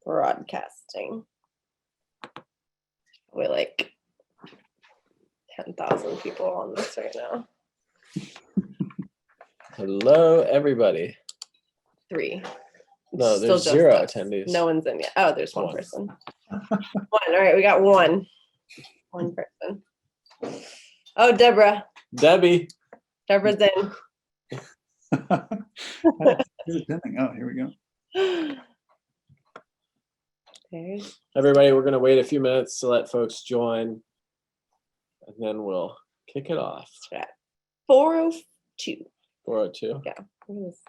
broadcasting. We're like 10,000 people on this right now. Hello, everybody. 3. No, Still there's just 0 us. attendees. No one's in yet. Oh, there's one One. person. One. All right, we got one. One person. Oh, Deborah. Debbie. Deborah's in. Oh, here we go. Okay. Everybody, we're going to wait a few minutes to let folks join, and then we'll kick it off. 402. 402. Yeah. Look at this.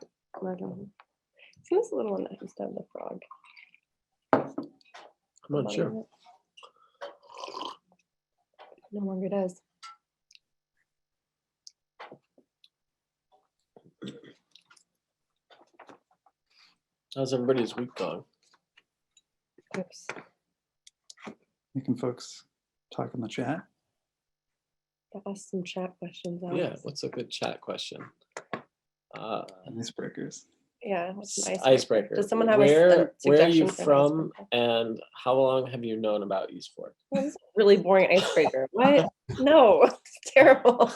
See this little one that used to have the frog? I'm not sure. No longer does. How's everybody's week going? Oops. Can folks talk in the chat? Ask some chat questions. Alex. Yeah, what's a good chat question? Icebreakers. Yeah, what's an Icebreaker. Does someone have where a are you suggestion for an from, icebreaker? and how long have you known about East Fork? Well, this is a really boring icebreaker. What? No, it's terrible.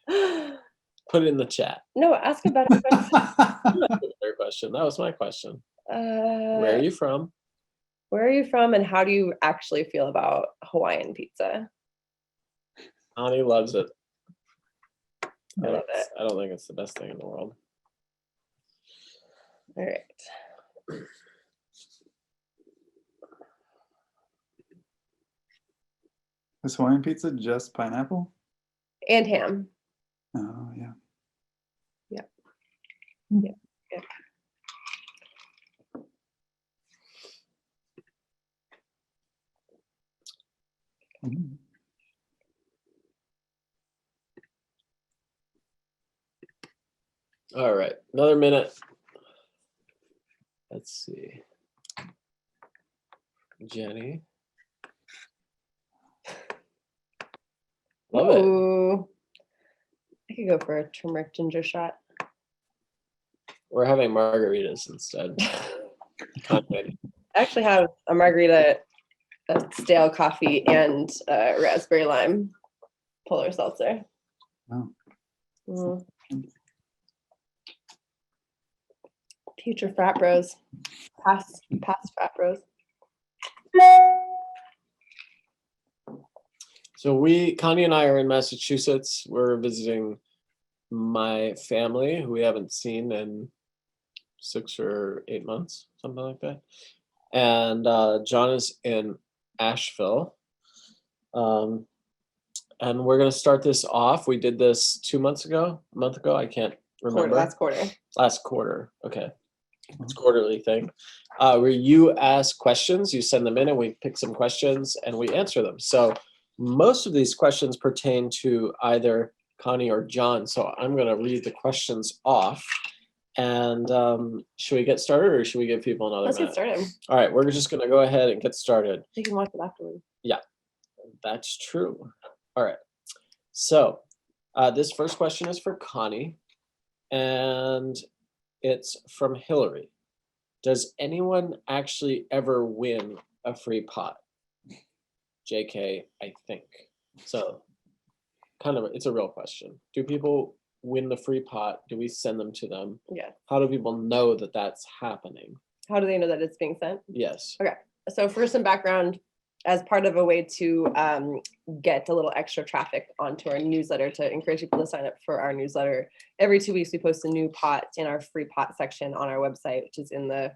Put it in the chat. No, ask a better question. Their question. That was my question. Where Where are you from? Where are you from, and how do you actually feel about Hawaiian pizza? Ani loves it. I love it. I don't think it's the best thing in the world. All right. Is Hawaiian pizza just pineapple? And ham. Oh, yeah. Yeah. Yeah. Yeah. Mm. All right, another minute. Let's see. Jenny. Love Ooh. I could go for a turmeric ginger shot. We're having margaritas instead. I actually have a margarita, a stale coffee, and raspberry lime polar seltzer. Oh. Mm. Future frat bros. Past frat bros. So Connie and I are in Massachusetts. We're visiting my family who we haven't seen in 6 or 8 months, something like that. And John is in Asheville. And we're going to start this off. We did this a month ago. I can't remember. Last quarter. Okay. It's a quarterly thing. Where you ask questions, you send them in, and we pick some questions and we answer them. So most of these questions pertain to either Connie or John. So I'm going to read the questions off. And should we get started, or should we give people another minute? Let's get started. All right, we're just going to go ahead and get started. You can watch it afterwards. Yeah, that's true. All right. So this first question is for Connie, and it's from Hillary. Does anyone actually ever win a free pot? JK, I think. So it's a real question. Do people win the free pot? Do we send them to them? Yeah. How do people know that that's happening? How do they know that it's being sent? Yes. Okay. So for some background, as part of a way to get a little extra traffic onto our newsletter, to encourage people to sign up for our newsletter, every 2 weeks we post a new pot in our free pot section on our website, which is in the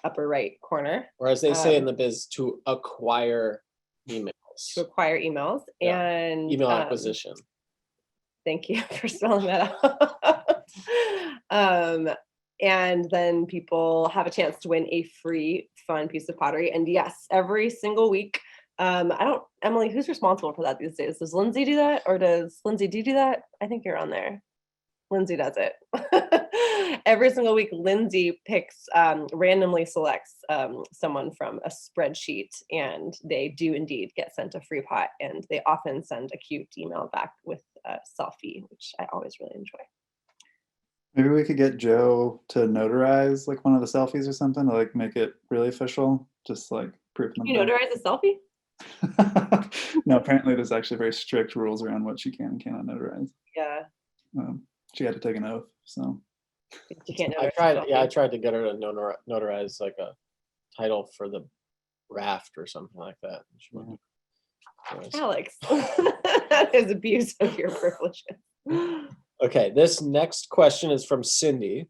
upper right corner. Or as they say in the biz, to acquire emails. To acquire emails. Yeah. And email acquisition. Thank you for spelling that out. And then people have a chance to win a free, fun piece of pottery. And yes, every single week. Emily, who's responsible for that these days? Does Lindsay do that? Or does Lindsay, do you do that? I think you're on there. Lindsay does it. Every single week, Lindsay randomly selects someone from a spreadsheet, and they do indeed get sent a free pot, and they often send a cute email back with a selfie, which I always really enjoy. Maybe we could get Joe to notarize like one of the selfies or something to like make it really official, just like proof in You the notarize a selfie? pudding. No, apparently there's actually very strict rules around what she can and cannot notarize. Yeah, She had to take an oath, so. you can't I notarize. tried. a Yeah, I selfie. tried to get her to notarize like a title for the raft or something like that. She wouldn't do it. Alex, that is abuse of your privileges. Okay, this next question is from Cindy,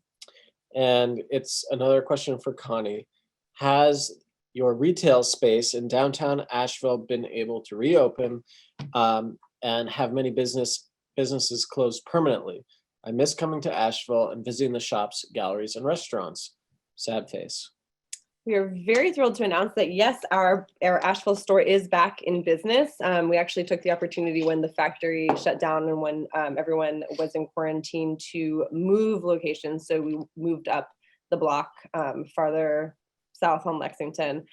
and it's another question for Connie. Has your retail space in downtown Asheville been able to reopen, and have many businesses closed permanently? I miss coming to Asheville and visiting the shops, galleries, and restaurants. Sad face. We are very thrilled to announce that yes, our Asheville store is back in business. We actually took the opportunity when the factory shut down and when everyone was in quarantine to move locations. So we moved up the block farther south on Lexington,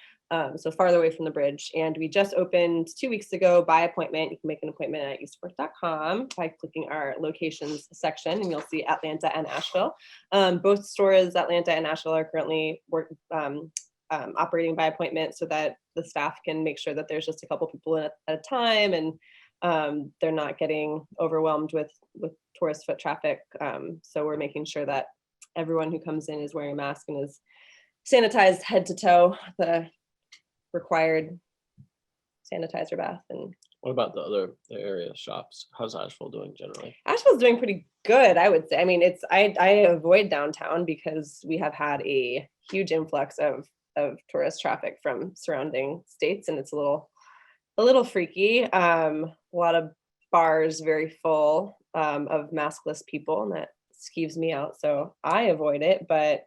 so farther away from the bridge. And we just opened 2 weeks ago by appointment. You can make an appointment at eastworth.com by clicking our locations section, and you'll see Atlanta and Asheville. Both stores, Atlanta and Asheville, are currently operating by appointment so that the staff can make sure that there's just a couple people at a time, and they're not getting overwhelmed with tourist foot traffic. So we're making sure that everyone who comes in is wearing a mask and is sanitized head to toe, the required sanitizer bath. And What about the area shops? How's Asheville doing generally? Asheville's doing pretty good, I would say. I mean, I avoid downtown because we have had a huge influx of tourist traffic from surrounding states, and it's a little freaky. A lot of bars very full of maskless people, and that skeeves me out. So I avoid it, but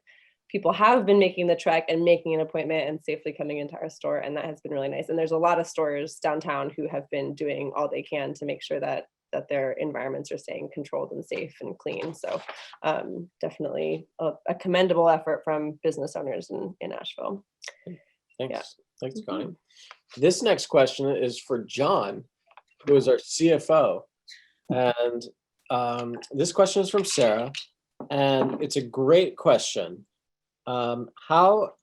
people have been making the trek and making an appointment and safely coming into our store, and that has been really nice. And there's a lot of stores downtown who have been doing all they can to make sure that their environments are staying controlled and safe and clean. So definitely a commendable effort from business owners in Asheville. Thanks. Yeah. Thanks, Connie. This next question is for John, who is our CFO. And this question is from Sarah, and it's a great question. How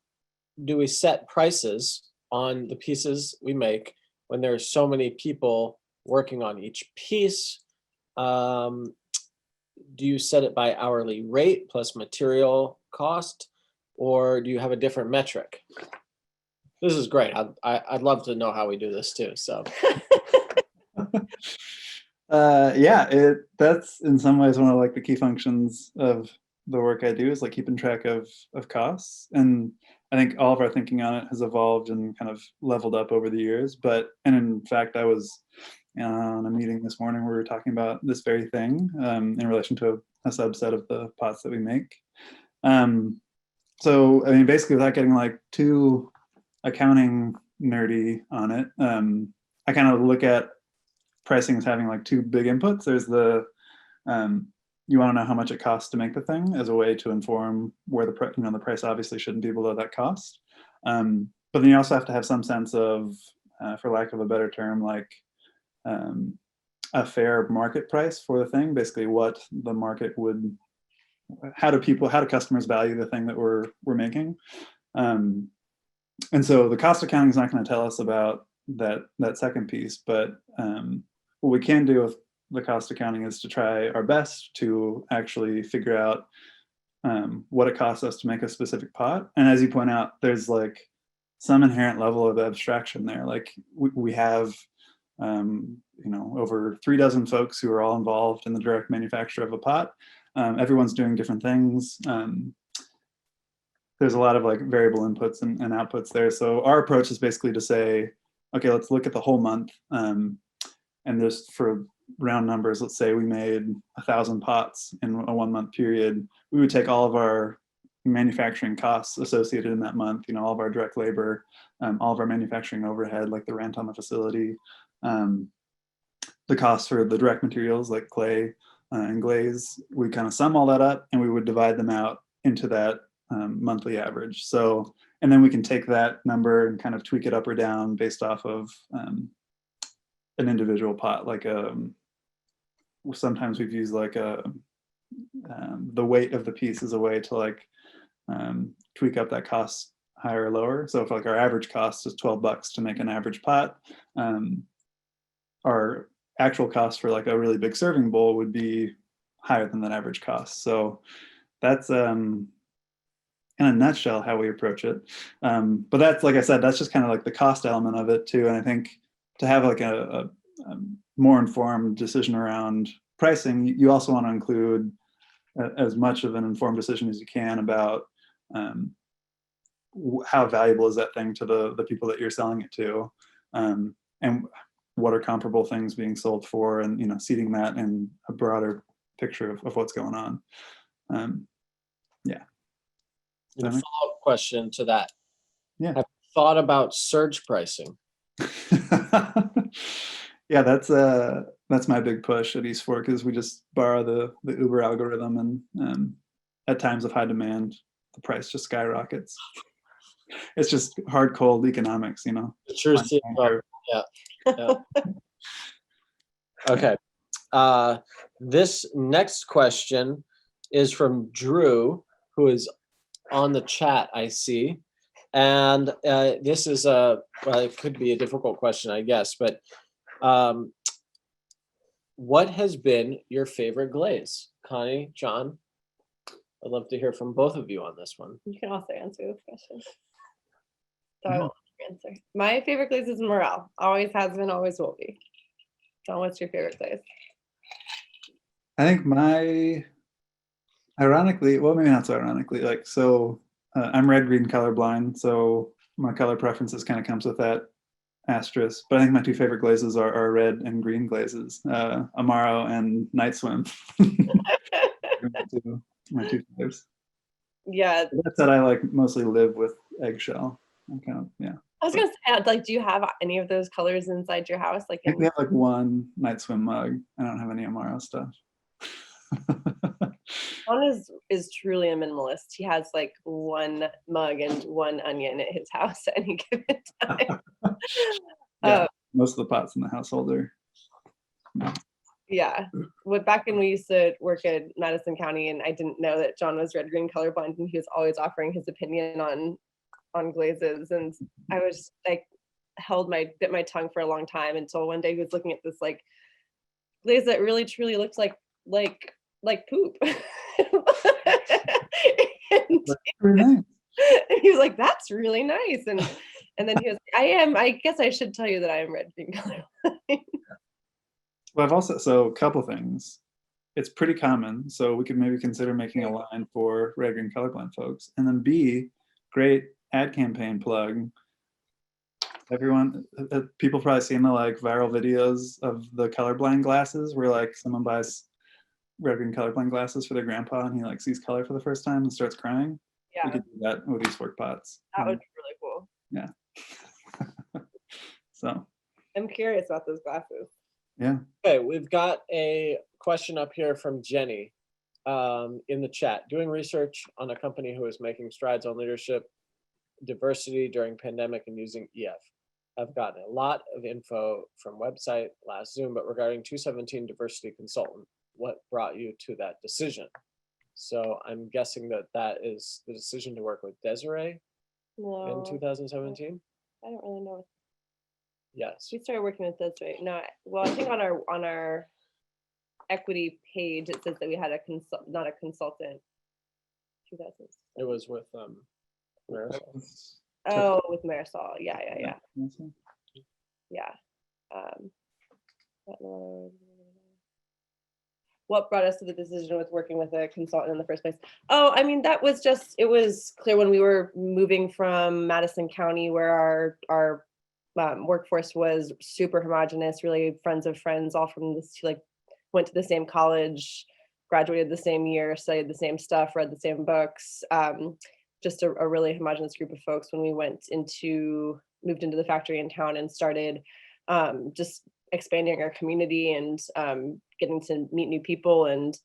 do we set prices on the pieces we make when there are so many people working on each piece? Do you set it by hourly rate plus material cost, or do you have a different metric? This is great. I'd love to know how we do this too. So Yeah, that's in some ways one of like the key functions of the work I do, is like keeping track of costs. And I think all of our thinking on it has evolved and kind of leveled up over the years. And in fact, I was on a meeting this morning where we were talking about this very thing in relation to a subset of the pots that we make. So, I mean, basically without getting like too accounting nerdy on it, I kind of look at pricing as having like two big inputs. There's the you want to know how much it costs to make the thing as a way to inform where the price obviously shouldn't be below that cost. But then you also have to have some sense of, for lack of a better term, like a fair market price for the thing. Basically, what the market would, how do customers value the thing that we're making? And so the cost accounting is not going to tell us about that second piece, but what we can do with the cost accounting is to try our best to actually figure out what it costs us to make a specific pot. And as you point out, there's like some inherent level of abstraction there. Like we have over 3 dozen folks who are all involved in the direct manufacture of a pot. Everyone's doing different things. There's a lot of like variable inputs and outputs there. So our approach is basically to say, okay, let's look at the whole month. And just for round numbers, let's say we made 1,000 pots in a 1 month period. We would take all of our manufacturing costs associated in that month, all of our direct labor, all of our manufacturing overhead, like the rent on the facility, the cost for the direct materials like clay and glaze. We kind of sum all that up and we would divide them out into that monthly average. So, and then we can take that number and kind of tweak it up or down based off of an individual pot. Like sometimes we've used like a the weight of the piece is a way to like tweak up that cost higher or lower. So if like our average cost is $12 to make an average pot, our actual cost for like a really big serving bowl would be higher than that average cost. So that's in a nutshell how we approach it. But that's, like I said, that's just kind of like the cost element of it too. And I think to have like a more informed decision around pricing, you also want to include as much of an informed decision as you can about how valuable is that thing to the people that you're selling it to, and what are comparable things being sold for, and seeding that in a broader picture of what's going on. Yeah. And a follow-up question to that. Yeah. Have you thought about surge pricing? Yeah, that's my big push at East Fork, is we just borrow the Uber algorithm, and at times of high demand, the price just skyrockets. It's just hard, cold economics, The true CFO. Yeah. Okay. This next question is from Drew, who is on the chat, I see. And this is it could be a difficult question, I guess, but what has been your favorite glaze? Connie, John, I'd love to hear from both of you on this one. You can also answer this question. So I won't answer. My favorite glaze is Morel. Always has been, always will be. John, what's your favorite glaze? I think ironically, well, maybe not so ironically, like, so I'm red-green colorblind, so my color preferences kind of comes with that asterisk. But I think my two favorite glazes are red and green glazes, Amaro and Night Swim. my two favorites. Yeah. That said, I like mostly live with eggshell. Yeah. I was gonna say, like, do you have any of those colors inside your house? Like, I think we have like one Night Swim mug. I don't have any Amaro stuff. John is truly a minimalist. He has like one mug and one onion at his house at any given time. Yeah, most of the pots in the household are. Yeah. Back when we used to work at Madison County, and I didn't know that John was red-green colorblind, and he was always offering his opinion on glazes, and I was like bit my tongue for a long time until one day he was looking at this like glaze that really truly looked like poop. And he was like, that's really nice. And then he was, I guess I should tell you that I am red green colorblind. Well, I've also, so a couple things. It's pretty common, so we could maybe consider making a line for red green colorblind folks. And then B, great ad campaign plug. Everyone, people probably seen the like viral videos of the colorblind glasses where like someone buys red green colorblind glasses for their grandpa and he like sees color for the first time and starts crying. Yeah. We could do that with these fork pots. That would be really cool. Yeah. So I'm curious about those glasses. Yeah. Okay, we've got a question up here from Jenny in the chat. Doing research on a company who is making strides on leadership diversity during pandemic and using EF. I've gotten a lot of info from website last Zoom, but regarding 217 diversity consultant, what brought you to that decision? So I'm guessing that is the decision to work with Desiree in 2017. I don't really know. Yes. We started working with Desiree. No, well, I think on our equity page it says that we had not a consultant. 2000. It was with Marisol. Oh, with Marisol. Yeah. What brought us to the decision with working with a consultant in the first place? Oh, I mean, that was just, it was clear when we were moving from Madison County, where our workforce was super homogenous, really friends of friends, all from this, like, went to the same college, graduated the same year, studied the same stuff, read the same books. Just a really homogenous group of folks when we moved into the factory in town and started just expanding our community and getting to meet new people and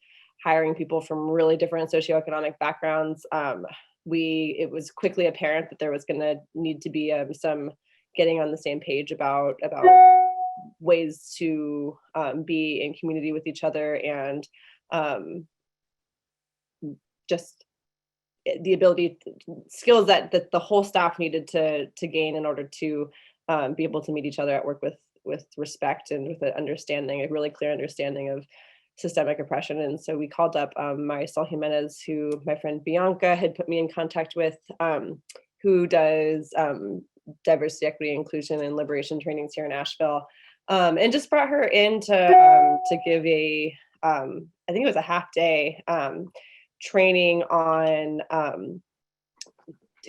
hiring people from really different socioeconomic backgrounds. It was quickly apparent that there was going to need to be some getting on the same page about ways to be in community with each other and just the ability, skills that the whole staff needed to gain in order to be able to meet each other at work with respect and with an understanding, a really clear understanding of systemic oppression. And so we called up Marisol Jimenez, who my friend Bianca had put me in contact with, who does diversity, equity, inclusion, and liberation trainings here in Asheville, and just brought her in to give I think it was a half day training on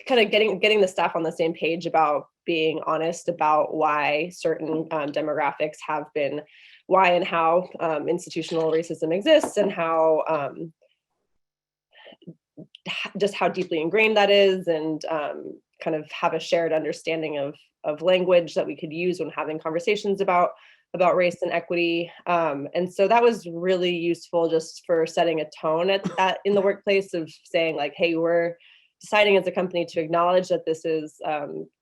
kind of getting the staff on the same page about being honest about why certain demographics have been, why and how institutional racism exists, and how just how deeply ingrained that is, and kind of have a shared understanding of language that we could use when having conversations about race and equity. And so that was really useful just for setting a tone at in the workplace of saying like, hey, we're deciding as a company to acknowledge that this is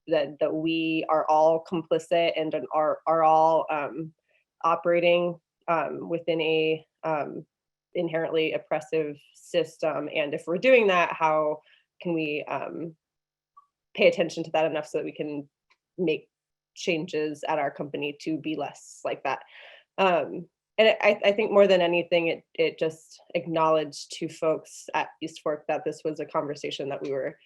that we are all complicit and are all operating within a inherently oppressive system. And if we're doing that, how can we pay attention to that enough so that we can make changes at our company to be less like that. And I think more than anything, it just acknowledged to folks at East Fork that this was a conversation that we were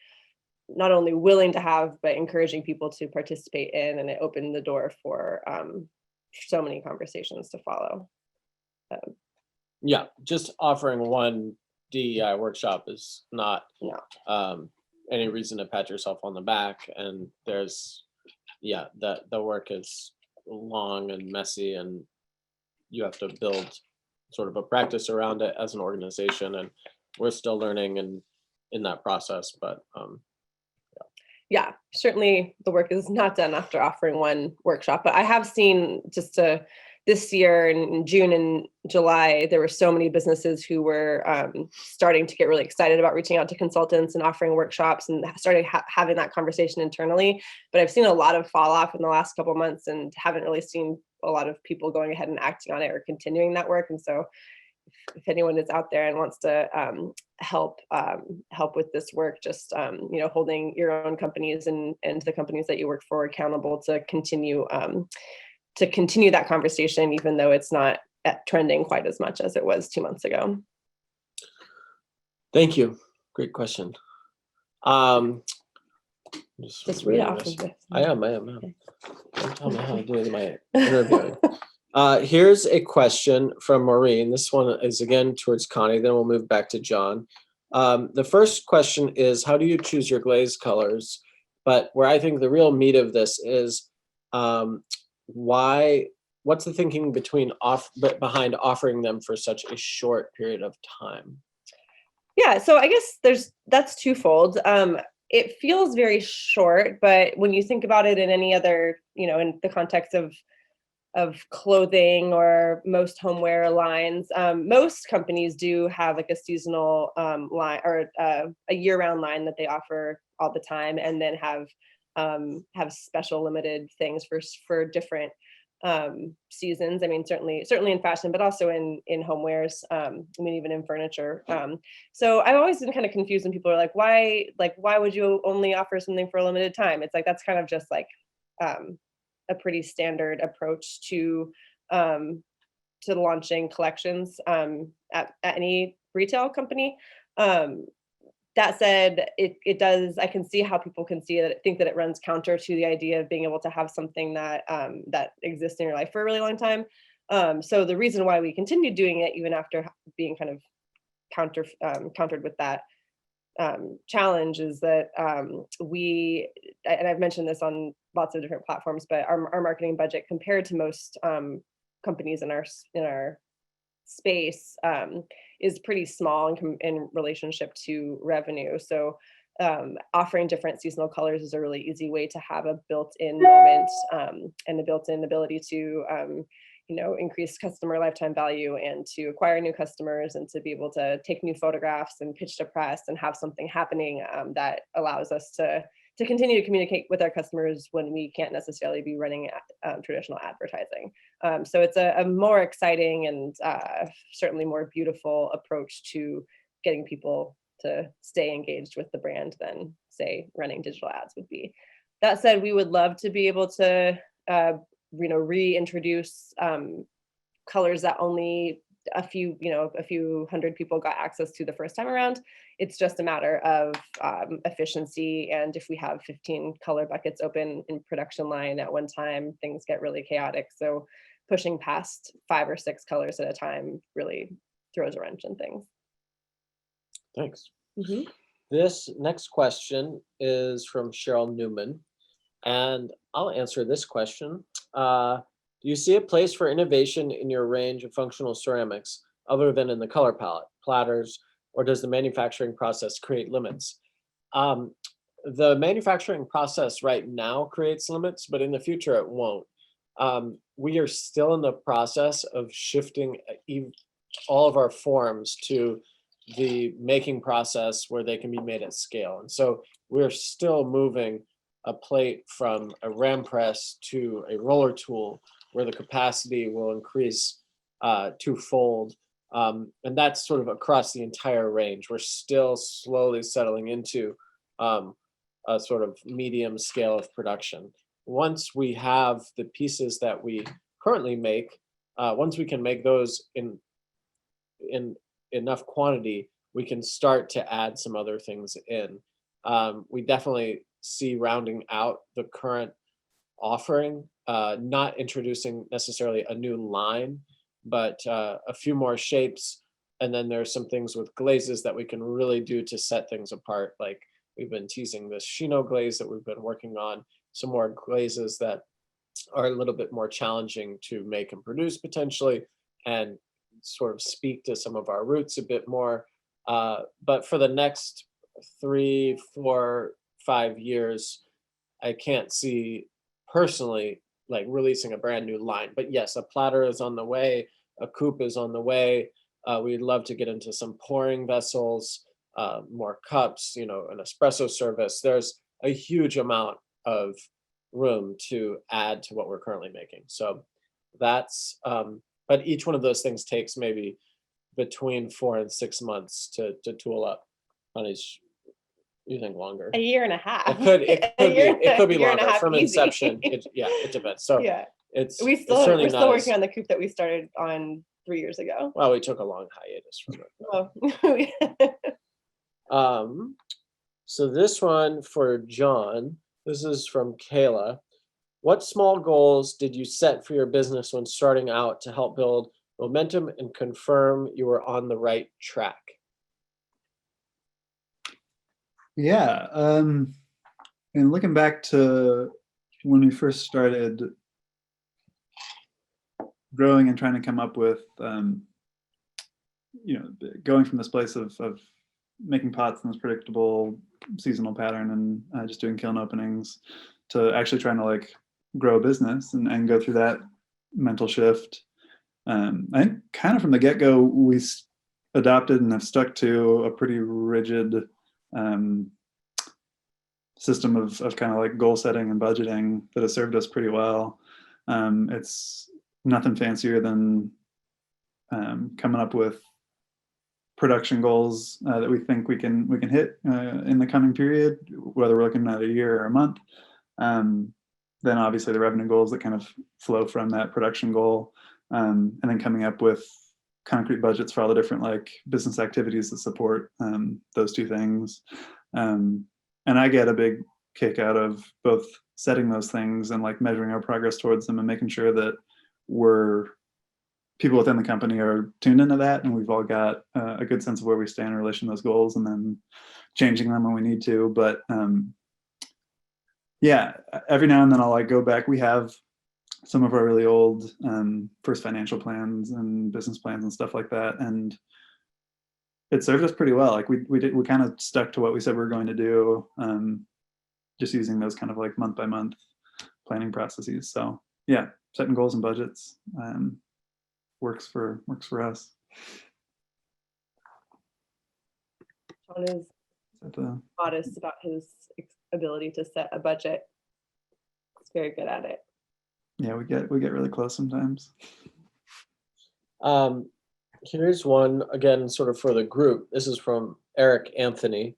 not only willing to have, but encouraging people to participate in. And it opened the door for so many conversations to follow. Yeah, just offering one DEI workshop is not any reason to pat yourself on the back. And there's, the work is long and messy, and you have to build sort of a practice around it as an organization. And we're still learning and in that process, but yeah, certainly the work is not done after offering one workshop, but I have seen this year in June and July, there were so many businesses who were starting to get really excited about reaching out to consultants and offering workshops, and started having that conversation internally. But I've seen a lot of fall off in the last couple of months, and haven't really seen a lot of people going ahead and acting on it or continuing that work. And so if anyone is out there and wants to help with this work, just holding your own companies and the companies that you work for accountable to continue that conversation, even though it's not trending quite as much as it was 2 months ago. Thank you. Great question. Just read off of this. I am. Don't tell me how to do it in my interviewing. Here's a question from Maureen. This one is again towards Connie, then we'll move back to John. The first question is, how do you choose your glaze colors? But where I think the real meat of this is, what's the thinking behind offering them for such a short period of time? Yeah, so I guess that's twofold. It feels very short, but when you think about it in any other, in the context of clothing or most homeware lines, most companies do have like a seasonal line or a year-round line that they offer all the time, and then have special limited things for different seasons. I mean, certainly in fashion, but also in homewares. Even in furniture. So I've always been kind of confused when people are like, why would you only offer something for a limited time? It's like, that's kind of just like a pretty standard approach to launching collections at any retail company. That said, it does. I can see how people can think that it runs counter to the idea of being able to have something that exists in your life for a really long time. So the reason why we continue doing it, even after being kind of countered with that challenge, is that and I've mentioned this on lots of different platforms, but our marketing budget compared to most companies in our space is pretty small in relationship to revenue. So offering different seasonal colors is a really easy way to have a built-in moment and a built-in ability to increase customer lifetime value and to acquire new customers and to be able to take new photographs and pitch to press and have something happening that allows us to continue to communicate with our customers when we can't necessarily be running traditional advertising. So it's a more exciting and certainly more beautiful approach to getting people to stay engaged with the brand than say running digital ads would be. That said, we would love to be able to reintroduce colors that only a few hundred people got access to the first time around. It's just a matter of efficiency, and if we have 15 color buckets open in production line at one time, things get really chaotic. So pushing past 5 or 6 colors at a time really throws a wrench in things. Thanks. Mhm. This next question is from Cheryl Newman, and I'll answer this question. Do you see a place for innovation in your range of functional ceramics other than in the color palette, platters, or does the manufacturing process create limits? The manufacturing process right now creates limits, but in the future it won't. We are still in the process of shifting all of our forms to the making process where they can be made at scale. And so we're still moving a plate from a ram press to a roller tool where the capacity will increase twofold. And that's sort of across the entire range. We're still slowly settling into a sort of medium scale of production. Once we have the pieces that we currently make, once we can make those in enough quantity, we can start to add some other things in. We definitely see rounding out the current offering, not introducing necessarily a new line, but a few more shapes. And then there's some things with glazes that we can really do to set things apart. Like we've been teasing this Chino glaze that we've been working on, some more glazes that are a little bit more challenging to make and produce potentially, and sort of speak to some of our roots a bit more. But for the next 3, 4, 5 years, I can't see personally like releasing a brand new line. But yes, a platter is on the way, a coupe is on the way. We'd love to get into some pouring vessels, more cups, an espresso service. There's a huge amount of room to add to what we're currently making. So that's, but each one of those things takes maybe between 4 and 6 months to tool up. You think longer? A year and a half. It could be longer from easy. inception. It depends. So yeah, it's we're certainly still working on the coupe that we started on 3 years ago. Well, we took a long hiatus from it. So this one for John. This is from Kayla. What small goals did you set for your business when starting out to help build momentum and confirm you were on the right track? Yeah, and looking back to when we first started growing and trying to come up with, going from this place of making pots in this predictable seasonal pattern and just doing kiln openings to actually trying to like grow a business and go through that mental shift. I think kind of from the get-go, we adopted and have stuck to a pretty rigid system of kind of like goal setting and budgeting that has served us pretty well. It's nothing fancier than coming up with production goals that we think we can hit in the coming period, whether we're looking at a year or a month. Then obviously the revenue goals that kind of flow from that production goal, and then coming up with concrete budgets for all the different like business activities that support those two things. And I get a big kick out of both setting those things and like measuring our progress towards them and making sure that people within the company are tuned into that, and we've all got a good sense of where we stand in relation to those goals, and then changing them when we need to. But yeah, every now and then I'll like go back. We have some of our really old first financial plans and business plans and stuff like that, and it served us pretty well. Like we kind of stuck to what we said we were going to do, just using those kind of like month by month planning processes. So yeah, setting goals and budgets works for us. John is modest about his ability to set a budget. He's very good at it. Yeah, we get really close sometimes. Here's one again, sort of for the group. This is from Eric Anthony.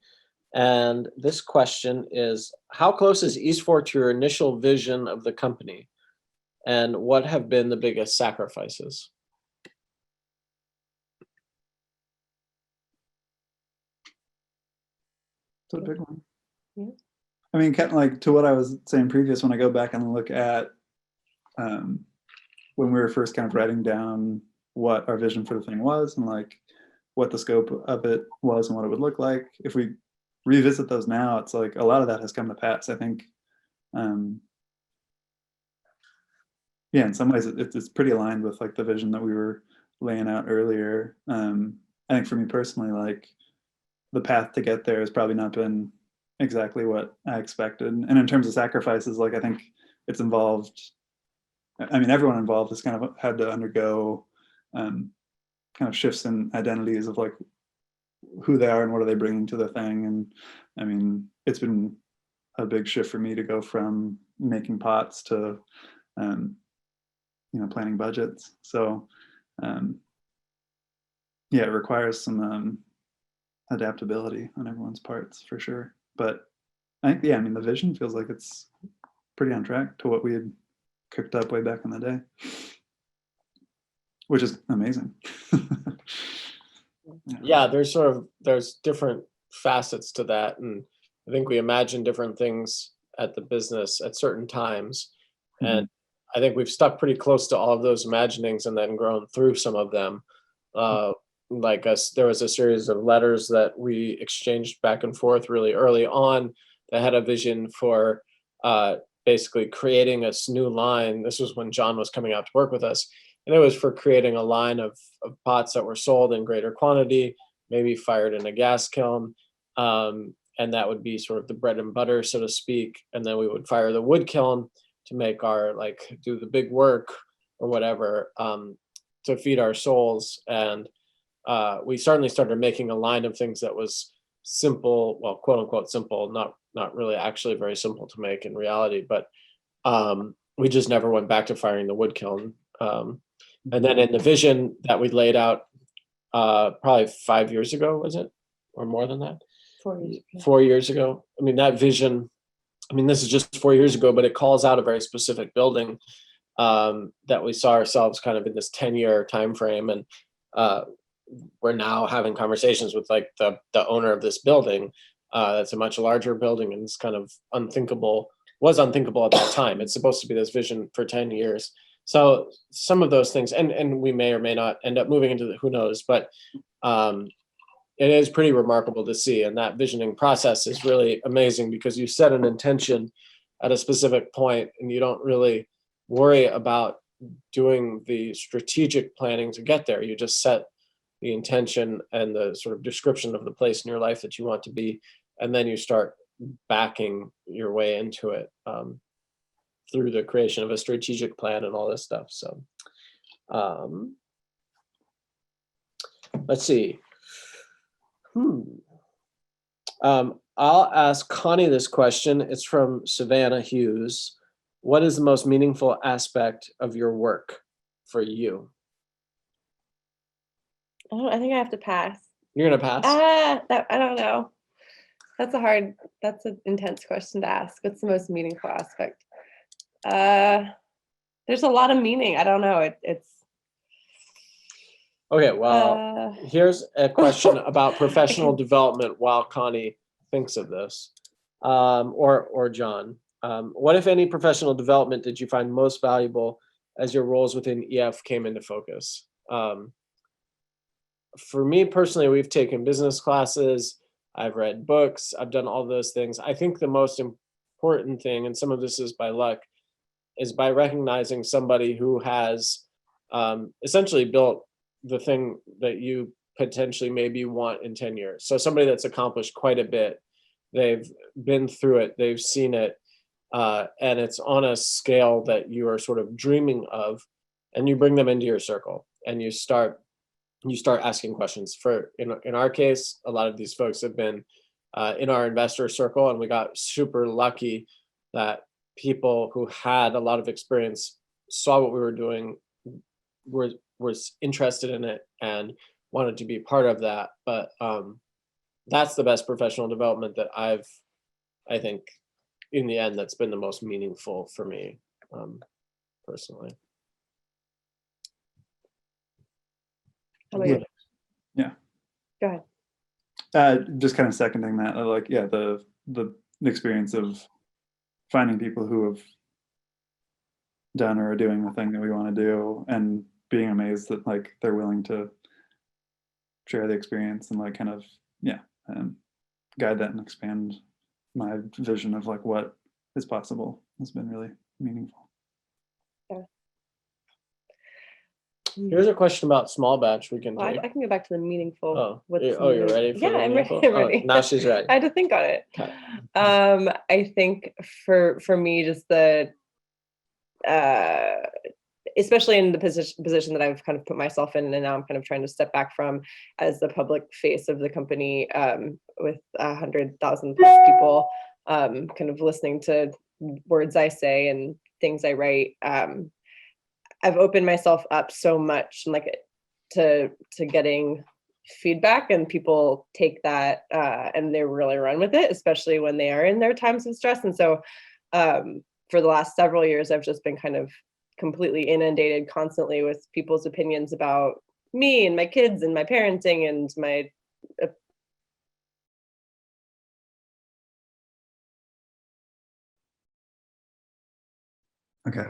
And this question is, how close is East Fork to your initial vision of the company? And what have been the biggest sacrifices? It's a big one. Yeah. I mean, kind of like to what I was saying previous, when I go back and look at when we were first kind of writing down what our vision for the thing was and like what the scope of it was and what it would look like. If we revisit those now, it's like a lot of that has come to pass. I think, yeah, in some ways it's pretty aligned with like the vision that we were laying out earlier. I think for me personally, like the path to get there has probably not been exactly what I expected. And in terms of sacrifices, like I think it's involved, I mean, everyone involved has kind of had to undergo kind of shifts in identities of like who they are and what are they bringing to the thing. And I mean, it's been a big shift for me to go from making pots to, planning budgets. So yeah, it requires some adaptability on everyone's parts for sure. But I think, yeah, I mean, the vision feels like it's pretty on track to what we had cooked up way back in the day, which is amazing. Yeah, there's different facets to that. And I think we imagine different things at the business at certain times. And I think we've stuck pretty close to all of those imaginings and then grown through some of them. Like us, there was a series of letters that we exchanged back and forth really early on that had a vision for basically creating this new line. This was when John was coming out to work with us. And it was for creating a line of pots that were sold in greater quantity, maybe fired in a gas kiln. And that would be sort of the bread and butter, so to speak. And then we would fire the wood kiln to make our, like, do the big work or whatever, to feed our souls. And we certainly started making a line of things that was simple, well, quote unquote simple, not really actually very simple to make in reality, but we just never went back to firing the wood kiln. And then in the vision that we laid out probably 5 years ago, was it? Or more than that? 4 years ago. 4 years ago. I mean, that vision, I mean, this is just 4 years ago, but it calls out a very specific building that we saw ourselves kind of in this 10-year time frame. And we're now having conversations with like the owner of this building. That's a much larger building, and it's kind of was unthinkable at that time. It's supposed to be this vision for 10 years. So some of those things, and we may or may not end up moving into who knows, but it is pretty remarkable to see. And that visioning process is really amazing because you set an intention at a specific point and you don't really worry about doing the strategic planning to get there. You just set the intention and the sort of description of the place in your life that you want to be, and then you start backing your way into it through the creation of a strategic plan and all this stuff. So let's see. I'll ask Connie this question. It's from Savannah Hughes. What is the most meaningful aspect of your work for you? Oh, I think I have to pass. You're gonna pass? I don't know. That's an intense question to ask. What's the most meaningful aspect? There's a lot of meaning. I don't know. It's okay. Well, here's a question about professional development while Connie thinks of this, or John. What, if any, professional development did you find most valuable as your roles within EF came into focus? For me personally, we've taken business classes, I've read books, I've done all those things. I think the most important thing, and some of this is by luck, is by recognizing somebody who has essentially built the thing that you potentially maybe want in 10 years. So somebody that's accomplished quite a bit, they've been through it, they've seen it, and it's on a scale that you are sort of dreaming of, and you bring them into your circle and you start asking questions. In our case, a lot of these folks have been in our investor circle, and we got super lucky that people who had a lot of experience saw what we were doing, were was interested in it and wanted to be part of that. But that's the best professional development that I think in the end, that's been the most meaningful for me, personally. How about you? Yeah. Go ahead. Just kind of seconding that, like, yeah, the experience of finding people who have done or are doing the thing that we want to do, and being amazed that like they're willing to share the experience and like kind of guide that and expand my vision of like what is possible has been really meaningful. Here's a question about small batch we can Well, take. I can go back to the meaningful. Oh, what's you're ready for Yeah, the I'm meaningful? ready. I'm ready. Now she's ready. I had to think on it. Okay. I think for me, just the especially in the position that I've kind of put myself in, and now I'm kind of trying to step back from as the public face of the company, with 100,000 plus people, kind of listening to words I say and things I write. I've opened myself up so much, like to getting feedback, and people take that and they really run with it, especially when they are in their times of stress. And so for the last several years, I've just been kind of completely inundated constantly with people's opinions about me and my kids and my parenting and my Okay,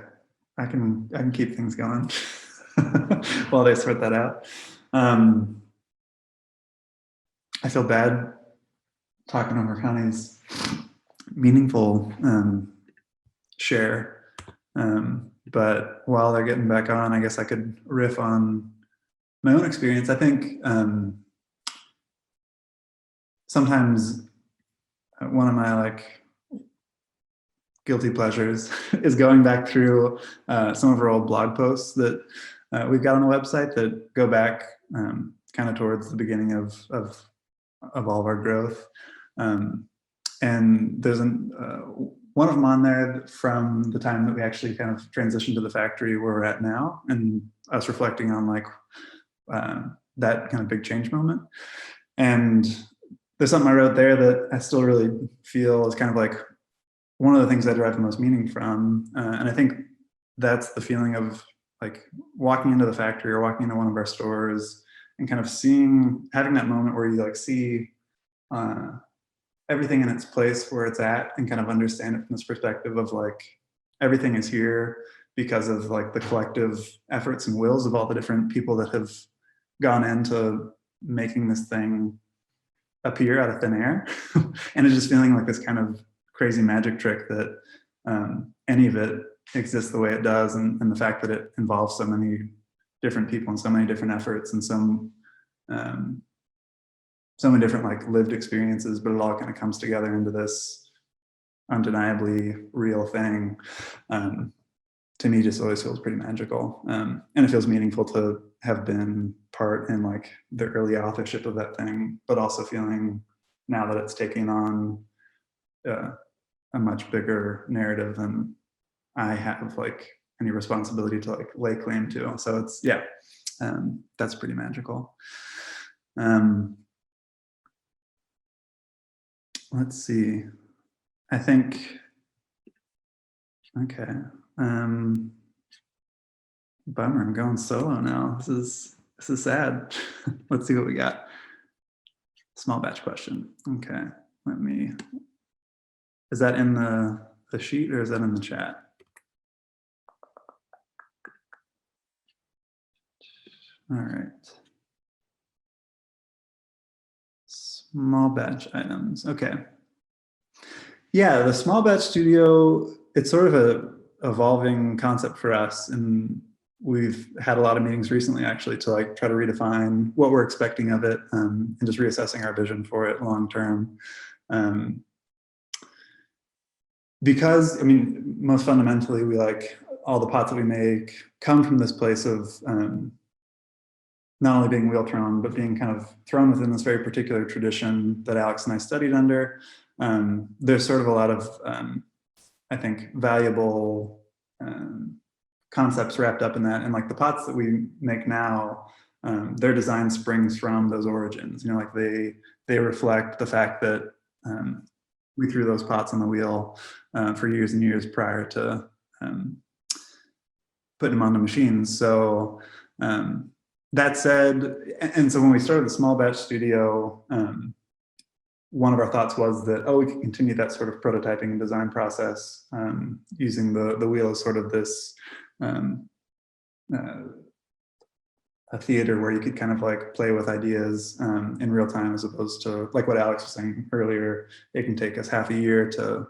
I can keep things going while they sort that out. I feel bad talking over Connie's meaningful share. But while they're getting back on, I guess I could riff on my own experience. I think sometimes one of my like guilty pleasures is going back through some of our old blog posts that we've got on the website that go back kind of towards the beginning of all of our growth. And there's one of them on there from the time that we actually kind of transitioned to the factory where we're at now, and us reflecting on like that kind of big change moment. And there's something I wrote there that I still really feel is kind of like one of the things I derive the most meaning from. And I think that's the feeling of like walking into the factory or walking into one of our stores and kind of having that moment where you like see everything in its place where it's at, and kind of understand it from this perspective of like everything is here because of like the collective efforts and wills of all the different people that have gone into making this thing appear out of thin air. And it's just feeling like this kind of crazy magic trick that any of it exists the way it does, and the fact that it involves so many different people and so many different efforts and so many different like lived experiences, but it all kind of comes together into this undeniably real thing. To me, just always feels pretty magical, and it feels meaningful to have been part in like the early authorship of that thing, but also feeling now that it's taking on a much bigger narrative than I have like any responsibility to like lay claim to. So it's that's pretty magical. Let's see. I think, okay. Bummer, I'm going solo now. This is sad. Let's see what we got. Small batch question. Okay, is that in the sheet or is that in the chat? All right. Small batch items, okay. Yeah, the small batch studio, it's sort of a evolving concept for us, and we've had a lot of meetings recently actually to like try to redefine what we're expecting of it, and just reassessing our vision for it long term. Because, I mean, most fundamentally, we like all the pots that we make come from this place of not only being wheel thrown, but being kind of thrown within this very particular tradition that Alex and I studied under. There's sort of a lot of, I think, valuable concepts wrapped up in that. And like the pots that we make now, their design springs from those origins. You know, like they reflect the fact that we threw those pots on the wheel for years and years prior to putting them on the machines. So that said, and so when we started the small batch studio, one of our thoughts was that, oh, we could continue that sort of prototyping and design process using the wheel as sort of this a theater where you could kind of like play with ideas in real time, as opposed to like what Alex was saying earlier. It can take us half a year to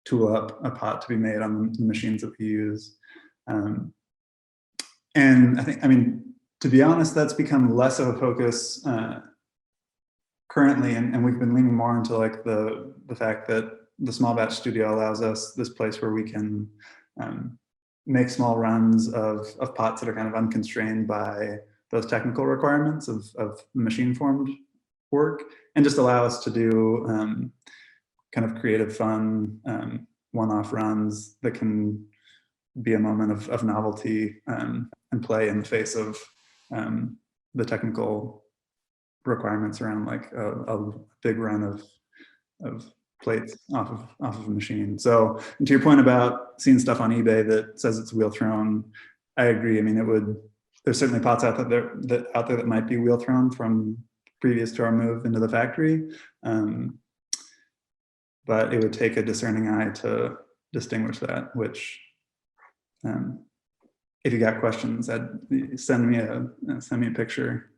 tool up a pot to be made on the machines that we use. And I mean, to be honest, that's become less of a focus currently, and we've been leaning more into like the fact that the small batch studio allows us this place where we can make small runs of pots that are kind of unconstrained by those technical requirements of machine formed work, and just allow us to do kind of creative, fun, one-off runs that can be a moment of novelty and play in the face of the technical requirements around like a big run of plates off of a machine. So, and to your point about seeing stuff on eBay that says it's wheel thrown, I agree. I mean, there's certainly pots out there that might be wheel thrown from previous to our move into the factory, but it would take a discerning eye to distinguish that. Which, if you got questions, send me a picture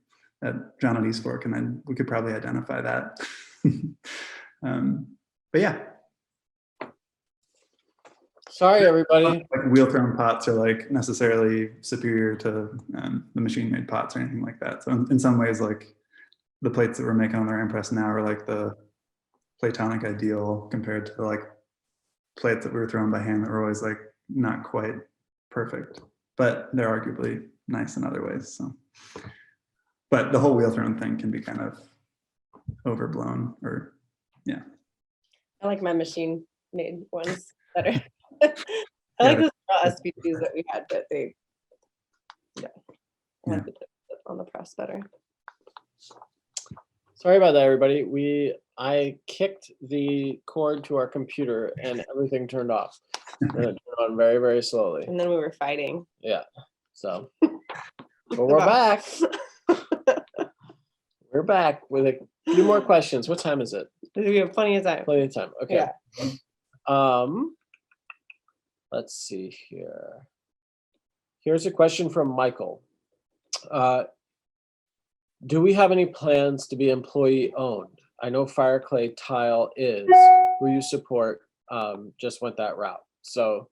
at John at East Fork, and then we could probably identify that. But yeah. Sorry, everybody. Like wheel thrown pots are like necessarily superior to the machine made pots or anything like that. So in some ways, like the plates that we're making on the Ram press now are like the platonic ideal compared to the like plates that we were throwing by hand that were always like not quite perfect, but they're arguably nice in other ways. So, but the whole wheel thrown thing can be kind of overblown, or yeah. I like my machine made ones better. I like the SBCs that we had, but I like the on the press better. Sorry about that, everybody. I kicked the cord to our computer and everything turned off. And it turned on very, very slowly. And then we were fighting. Yeah. So, but we're back. We're back with a few more questions. What time is it? We have plenty of time. Plenty of time. Okay. Yeah. Let's see here. Here's a question from Michael. Do we have any plans to be employee owned? I know Fireclay Tile is, who you support, just went that route. So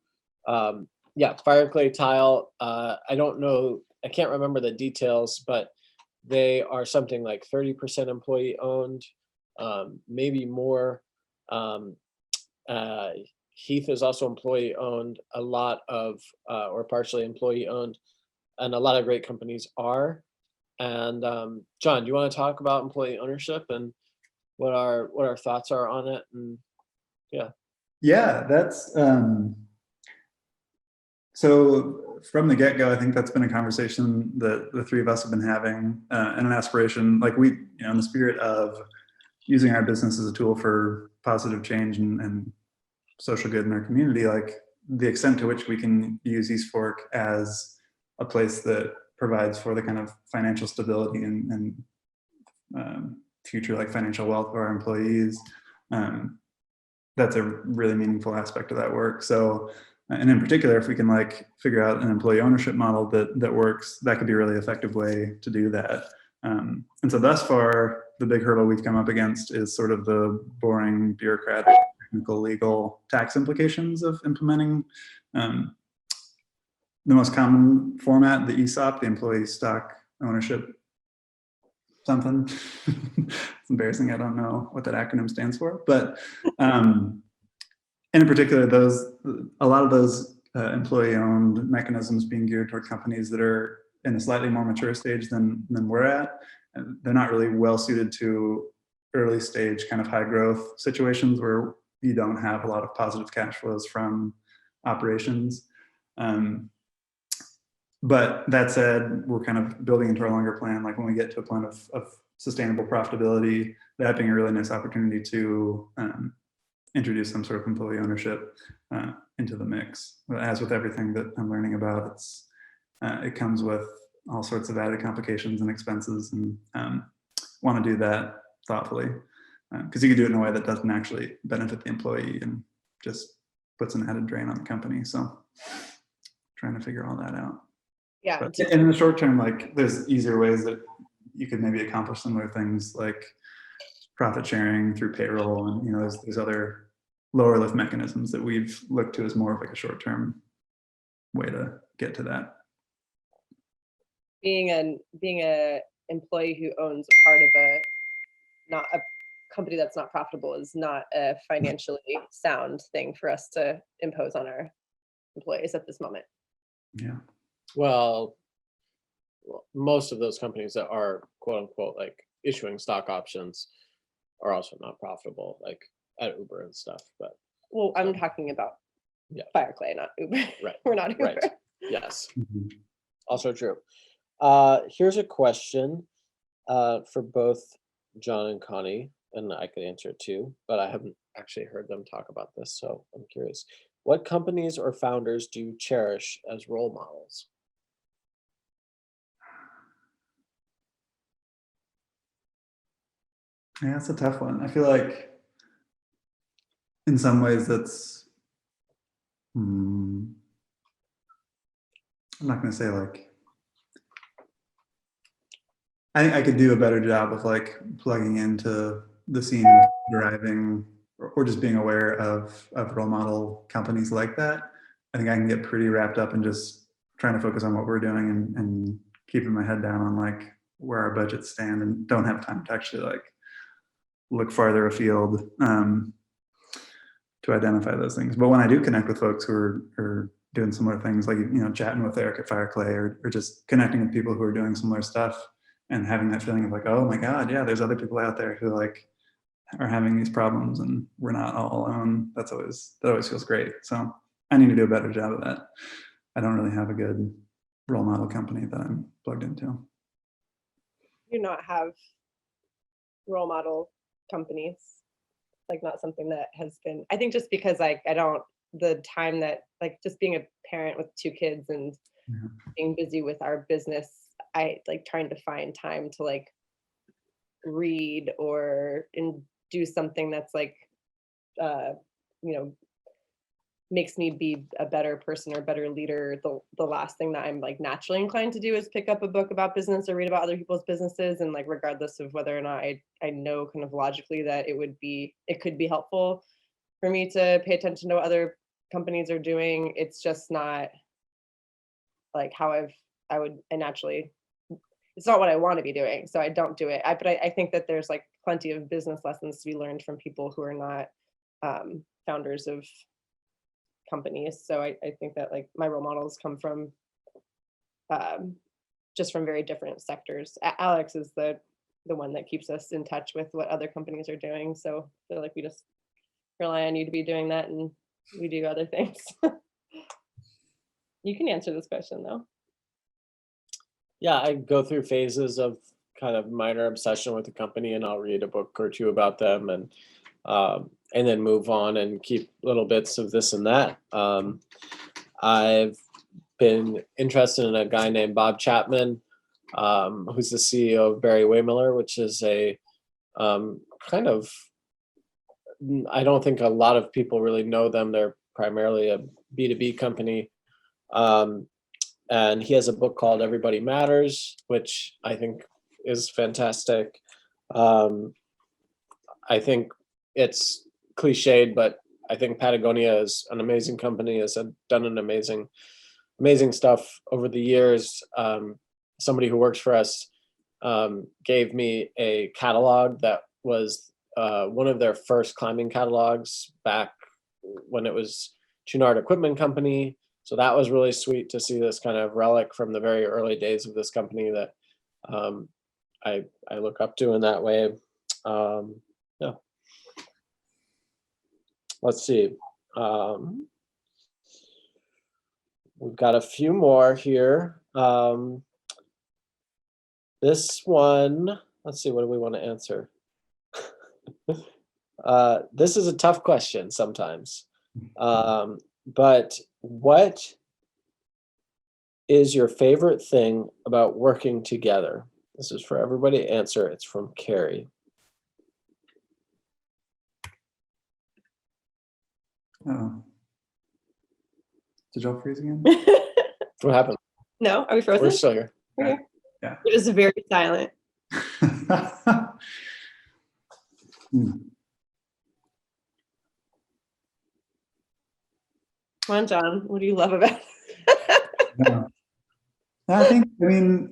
yeah, Fireclay Tile, I don't know, I can't remember the details, but they are something like 30% employee owned, maybe more. Heath is also employee owned, a lot of, or partially employee owned, and a lot of great companies are. And John, do you want to talk about employee ownership and what our thoughts are on it? And yeah, that's so from the get-go, I think that's been a conversation that the three of us have been having, and an aspiration. Like we, in the spirit of using our business as a tool for positive change and social good in our community, like the extent to which we can use East Fork as a place that provides for the kind of financial stability and future like financial wealth of our employees. That's a really meaningful aspect of that work. So, and in particular, if we can like figure out an employee ownership model that works, that could be a really effective way to do that. And so thus far, the big hurdle we've come up against is sort of the boring, bureaucratic, technical, legal, tax implications of implementing the most common format, the ESOP, the employee stock ownership something. It's embarrassing, I don't know what that acronym stands for, but and in particular, a lot of those employee-owned mechanisms being geared toward companies that are in a slightly more mature stage than we're at. And they're not really well suited to early stage kind of high growth situations where you don't have a lot of positive cash flows from operations. But that said, we're kind of building into our longer plan. Like when we get to a point of sustainable profitability, that being a really nice opportunity to introduce some sort of employee ownership into the mix. As with everything that I'm learning about, it comes with all sorts of added complications and expenses, and want to do that thoughtfully, because you can do it in a way that doesn't actually benefit the employee and just puts an added drain on the company. So trying to figure all that out. Yeah. But in the short term, like there's easier ways that you could maybe accomplish similar things, like profit sharing through payroll, and there's other lower lift mechanisms that we've looked to as more of like a short term way to get to that. Being a employee who owns a part of not a company that's not profitable is not a financially sound thing for us to impose on our employees at this moment. Yeah. Well, most of those companies that are quote unquote like issuing stock options are also not profitable, like at Uber and stuff. But well, I'm talking about Fireclay, not Uber. Right. We're not Uber. Right. Yes. Mm-hmm. Also true. Here's a question for both John and Connie, and I could answer it too, but I haven't actually heard them talk about this, so I'm curious. What companies or founders do you cherish as role models? Yeah, it's a tough one. I feel like in some ways that's, I'm not going to say like, I think I could do a better job of like plugging into the scene, deriving, or just being aware of role model companies like that. I think I can get pretty wrapped up in just trying to focus on what we're doing and keeping my head down on like where our budgets stand, and don't have time to actually like look farther afield to identify those things. But when I do connect with folks who are doing similar things, like chatting with Eric at Fireclay, or just connecting with people who are doing similar stuff, and having that feeling of like, oh my God, yeah, there's other people out there who like are having these problems and we're not all alone. That always feels great. So I need to do a better job of that. I don't really have a good role model company that I'm plugged into. Do not have role model companies, like not something that has been, I think just because I don't, the time that like just being a parent with 2 kids and being busy with our business, I like trying to find time to like read or do something that's like makes me be a better person or a better leader. The last thing that I'm like naturally inclined to do is pick up a book about business or read about other people's businesses, and like regardless of whether or not I know kind of logically that it could be helpful for me to pay attention to what other companies are doing. It's just not like how I naturally, it's not what I want to be doing, so I don't do it. But I think that there's like plenty of business lessons to be learned from people who are not founders of companies. So I think that like my role models come from just from very different sectors. Alex is the one that keeps us in touch with what other companies are doing. So I feel like we just rely on you to be doing that, and we do other things. You can answer this question though. Yeah, I go through phases of kind of minor obsession with the company, and I'll read a book or two about them, and then move on and keep little bits of this and that. I've been interested in a guy named Bob Chapman, who's the CEO of Barry Waymiller, which is a kind of, I don't think a lot of people really know them. They're primarily a B2B company. And he has a book called Everybody Matters, which I think is fantastic. I think it's cliched, but I think Patagonia is an amazing company, has done an amazing stuff over the years. Somebody who works for us gave me a catalog that was one of their first climbing catalogs back when it was Chouinard Equipment Company. So that was really sweet to see this kind of relic from the very early days of this company that I look up to in that way. Yeah. Let's see. We've got a few more here. Um, this one, let's see, what do we want to answer? This is a tough question sometimes. But what is your favorite thing about working together? This is for everybody to answer. It's from Carrie. Oh. Did y'all freeze again? What happened? No, are we frozen? We're still here. We're here. Yeah. It is very silent. Hmm. Come on, John. What do you love about No. I mean,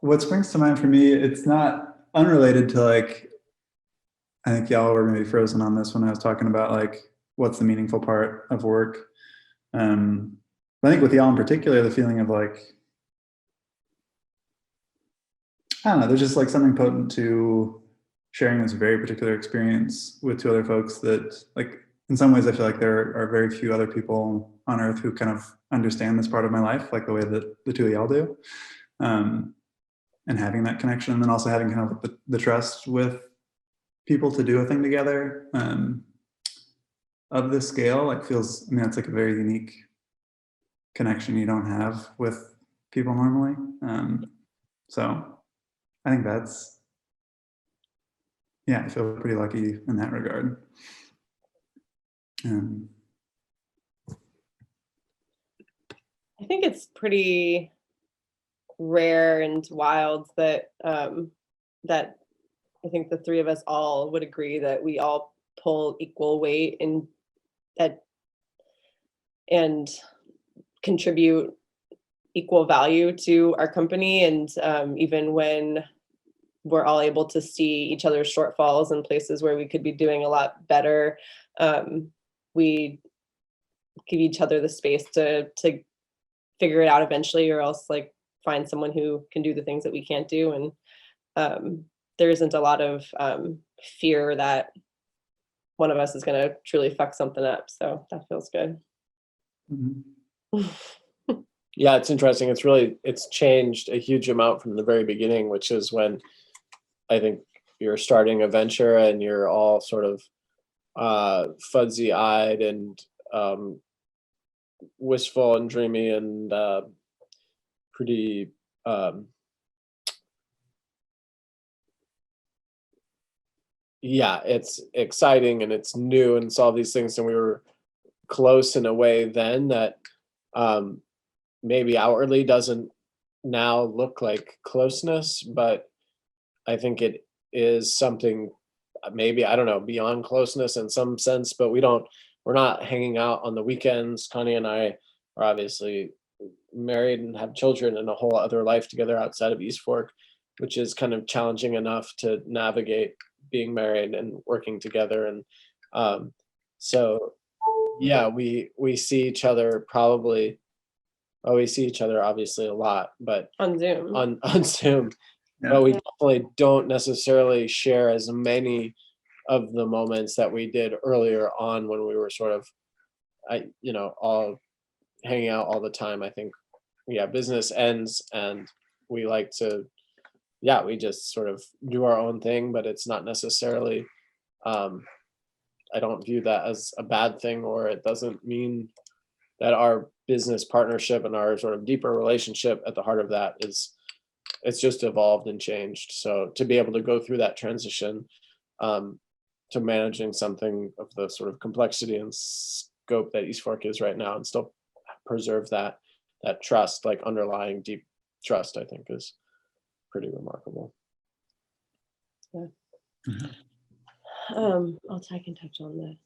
what springs to mind for me, it's not unrelated to like, I think y'all were maybe frozen on this when I was talking about like, what's the meaningful part of work. I think with y'all in particular, the feeling of like, I don't know, there's just like something potent to sharing this very particular experience with two other folks that like, in some ways I feel like there are very few other people on earth who kind of understand this part of my life, like the way that the two of y'all do. And having that connection, and then also having kind of the trust with people to do a thing together of this scale, like feels, I mean, it's like a very unique connection you don't have with people normally. So I think that's, yeah, I feel pretty lucky in that regard. I think it's pretty rare and wild that that I think the three of us all would agree that we all pull equal weight and contribute equal value to our company. And even when we're all able to see each other's shortfalls and places where we could be doing a lot better, we give each other the space to figure it out eventually, or else like find someone who can do the things that we can't do. And there isn't a lot of fear that one of us is going to truly fuck something up. So that feels good. Mm-hmm. Yeah, it's interesting. It's changed a huge amount from the very beginning, which is when I think you're starting a venture and you're all sort of fuzzy-eyed and wistful and dreamy and pretty yeah, it's exciting and it's new and it's all these things, and we were close in a way then that maybe outwardly doesn't now look like closeness, but I think it is something maybe, I don't know, beyond closeness in some sense, but we're not hanging out on the weekends. Connie and I are obviously married and have children and a whole other life together outside of East Fork, which is kind of challenging enough to navigate being married and working together. And so yeah, we see each other probably, well, we see each other obviously a lot, but On Zoom. on Zoom, Yeah. but we definitely don't necessarily share as many of the moments that we did earlier on when we were sort of, all hanging out all the time. I think, yeah, business ends and we like to, yeah, we just sort of do our own thing, but it's not necessarily, I don't view that as a bad thing, or it doesn't mean that our business partnership and our sort of deeper relationship at the heart of that is, it's just evolved and changed. So to be able to go through that transition to managing something of the sort of complexity and scope that East Fork is right now and still preserve that trust, like underlying deep trust, I think is pretty remarkable. Yeah. Mhm. I can touch on the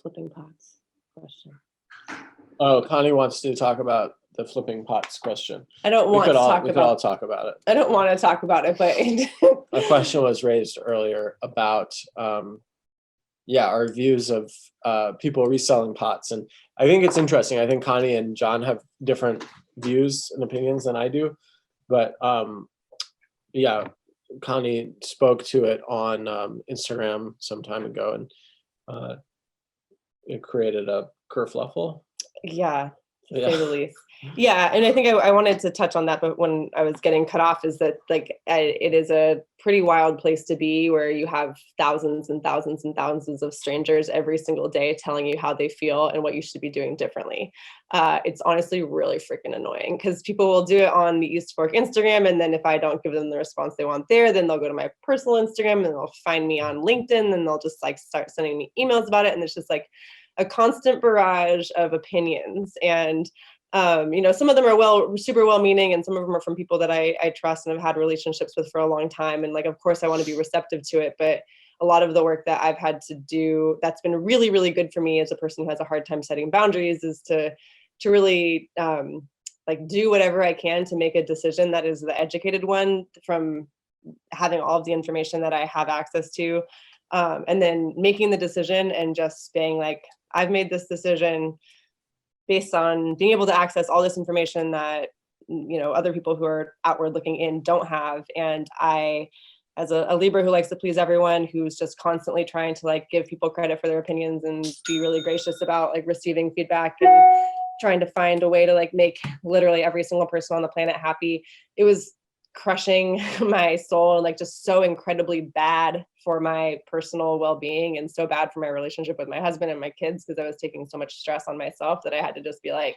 flipping pots question. Oh, Connie wants to talk about the flipping pots question. I don't want to talk We could about all talk about it. I don't want to talk about it, but A question was raised earlier about our views of people reselling pots, and I think it's interesting. I think Connie and John have different views and opinions than I do, but Connie spoke to it on Instagram some time ago, and it created a kerfluffle. yeah. to say the least. Yeah, and I think I wanted to touch on that, but when I was getting cut off, is that like it is a pretty wild place to be, where you have thousands and thousands and thousands of strangers every single day telling you how they feel and what you should be doing differently. It's honestly really freaking annoying, because people will do it on the East Fork Instagram, and then if I don't give them the response they want there, then they'll go to my personal Instagram and they'll find me on LinkedIn, and they'll just like start sending me emails about it, and it's just like a constant barrage of opinions. And some of them are super well-meaning, and some of them are from people that I trust and have had relationships with for a long time. And like, of course, I want to be receptive to it, but a lot of the work that I've had to do that's been really, really good for me as a person who has a hard time setting boundaries is to really like do whatever I can to make a decision that is the educated one, from having all of the information that I have access to, and then making the decision and just being like, I've made this decision based on being able to access all this information that other people who are outward looking in don't have. And I, as a Libra who likes to please everyone, who's just constantly trying to like give people credit for their opinions and be really gracious about like receiving feedback and trying to find a way to like make literally every single person on the planet happy, it was crushing my soul and like just so incredibly bad for my personal well-being, and so bad for my relationship with my husband and my kids, because I was taking so much stress on myself that I had to just be like,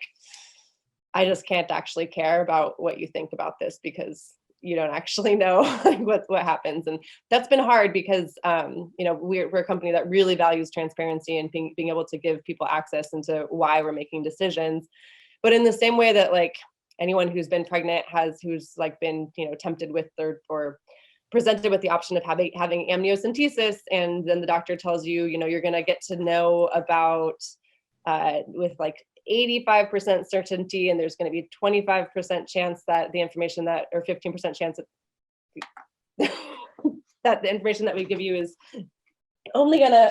I just can't actually care about what you think about this, because you don't actually know like what happens. And that's been hard, because we're a company that really values transparency and being able to give people access into why we're making decisions. But in the same way that like anyone who's been pregnant who's like been tempted with or presented with the option of having amniocentesis, and then the doctor tells you you're going to get to know about with like 85% certainty, and there's going to be 25% chance that the information that, or 15% chance that that the information that we give you is only going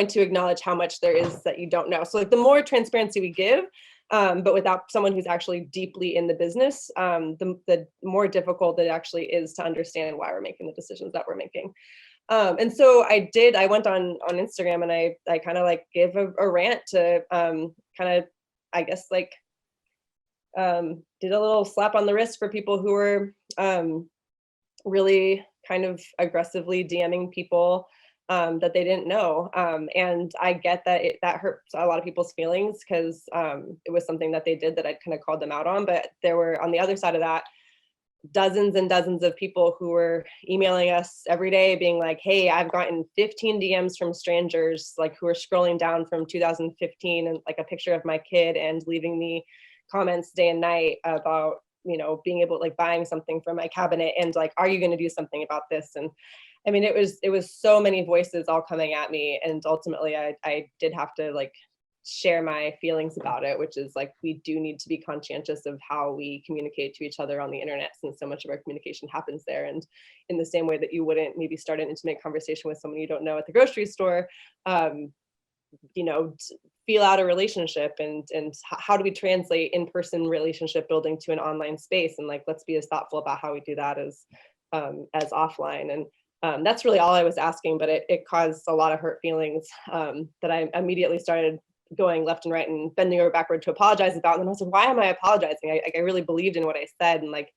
to acknowledge how much there is that you don't know. So like the more transparency we give, but without someone who's actually deeply in the business, the more difficult it actually is to understand why we're making the decisions that we're making. And so I went on Instagram, and I kind of like gave a rant to kind of, I guess, like did a little slap on the wrist for people who were really kind of aggressively DMing people that they didn't know. And I get that that hurts a lot of people's feelings, because it was something that they did that I kind of called them out on. But there were, on the other side of that, dozens and dozens of people who were emailing us every day being like, hey, I've gotten 15 DMs from strangers, like who are scrolling down from 2015 and like a picture of my kid, and leaving me comments day and night about, being able, like buying something from my cabinet, and like, are you going to do something about this? And I mean, it was so many voices all coming at me. And ultimately I did have to like share my feelings about it, which is like, we do need to be conscientious of how we communicate to each other on the internet, since so much of our communication happens there. And in the same way that you wouldn't maybe start an intimate conversation with someone you don't know at the grocery store, feel out a relationship, and how do we translate in-person relationship building to an online space? And like, let's be as thoughtful about how we do that as offline. And that's really all I was asking, but it caused a lot of hurt feelings that I immediately started going left and right and bending over backward to apologize about. And then I was like, why am I apologizing? I really believed in what I said. And like,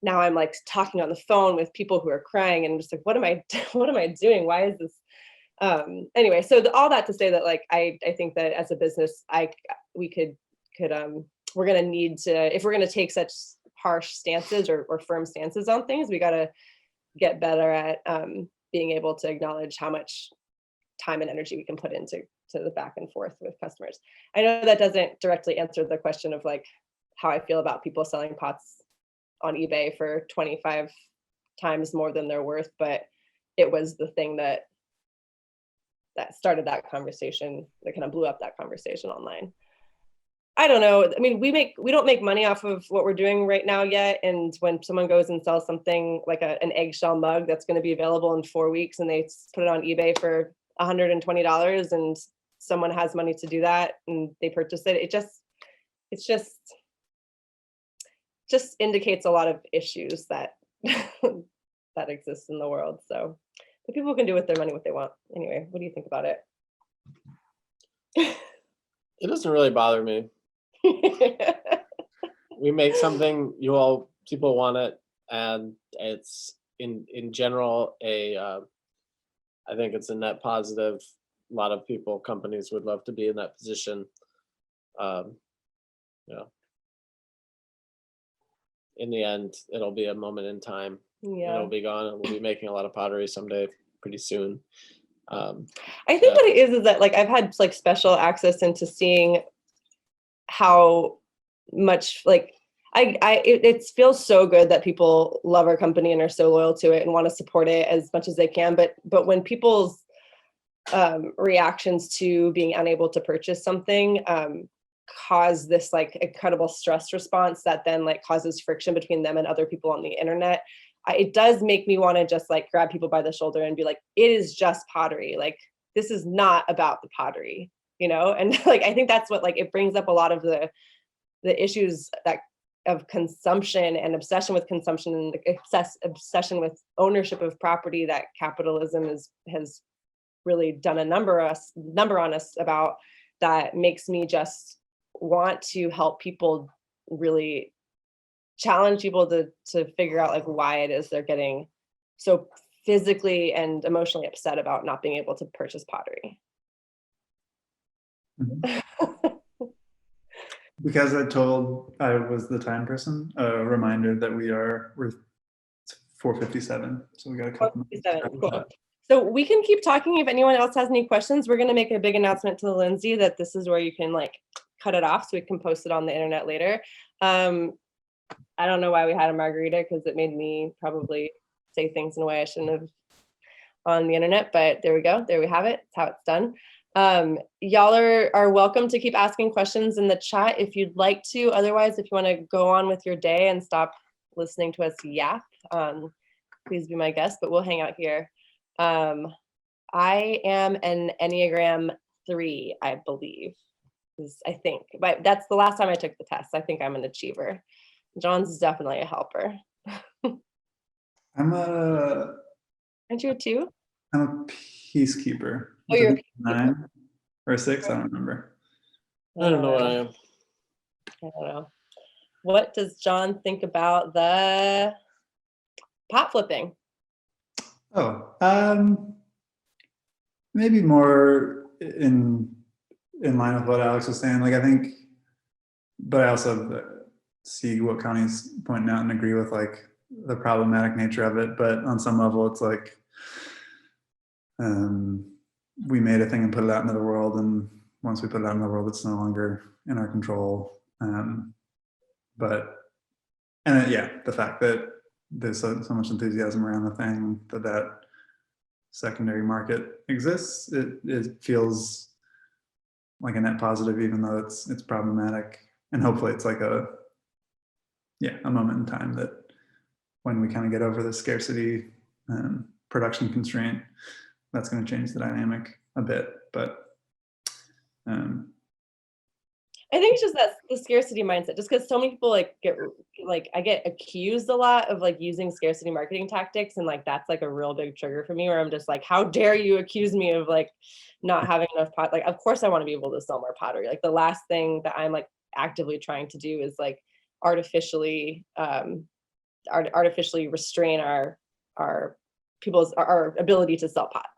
now I'm like talking on the phone with people who are crying, and I'm just like, what am I doing? Why is this? Anyway, so all that to say that like, I think that as a business, we're going to need to, if we're going to take such harsh stances or firm stances on things, we got to get better at being able to acknowledge how much time and energy we can put into the back and forth with customers. I know that doesn't directly answer the question of like how I feel about people selling pots on eBay for 25 times more than they're worth, but it was the thing that started that conversation, that kind of blew up that conversation online. I don't know. I mean, we don't make money off of what we're doing right now yet. And when someone goes and sells something like an eggshell mug that's going to be available in 4 weeks, and they put it on eBay for $120, and someone has money to do that and they purchase it, it just indicates a lot of issues that that exist in the world. So the people can do with their money what they want. Anyway, what do you think about it? It doesn't really bother me. We make something, people want it, and it's in general I think it's a net positive. A lot of companies would love to be in that position. Yeah. In the end, it'll be a moment in time. Yeah. It'll be gone, and we'll be making a lot of pottery someday, pretty soon. I think what it is that like I've had like special access into seeing how much like it feels so good that people love our company and are so loyal to it and want to support it as much as they can. But when people's reactions to being unable to purchase something cause this like incredible stress response that then like causes friction between them and other people on the internet, it does make me want to just like grab people by the shoulder and be like, it is just pottery. Like, this is not about the pottery, you know? And like, I think that's what like, it brings up a lot of the issues that of consumption and obsession with consumption and obsession with ownership of property that capitalism has really done a number on us about, that makes me just want to help people, really challenge people to figure out like why it is they're getting so physically and emotionally upset about not being able to purchase pottery. Because I was the time person, a reminder that we're 4:57, so we got a couple minutes. Cool. So we can keep talking if anyone else has any questions. We're going to make a big announcement to Lindsay that this is where you can like cut it off so we can post it on the internet later. I don't know why we had a margarita, because it made me probably say things in a way I shouldn't have on the internet, but there we go. There we have it. It's how it's done. Y'all are welcome to keep asking questions in the chat if you'd like to. Otherwise, if you want to go on with your day and stop listening to us yap, please be my guest, but we'll hang out here. I am an Enneagram 3, I believe. I think, but that's the last time I took the test. I think I'm an achiever. John's definitely a helper. Aren't you a 2? I'm a peacekeeper. Oh, you're a 9 or 6, I don't remember. I don't know what I am. I don't know. What does John think about the pot flipping? Oh, maybe more in line with what Alex was saying. Like, I think, but I also see what Connie's pointing out and agree with like the problematic nature of it. But on some level, it's like we made a thing and put it out into the world, and once we put it out in the world, it's no longer in our control. The fact that there's so much enthusiasm around the thing, that secondary market exists, it feels like a net positive, even though it's problematic. And hopefully it's like a moment in time that when we kind of get over the scarcity production constraint, that's going to change the dynamic a bit. But I think it's just that the scarcity mindset, just because so many people I get accused a lot of like using scarcity marketing tactics, and like that's like a real big trigger for me, where I'm just like, how dare you accuse me of like not having enough pot? Like, of course I want to be able to sell more pottery. Like, the last thing that I'm like actively trying to do is like artificially restrain our ability to sell pots.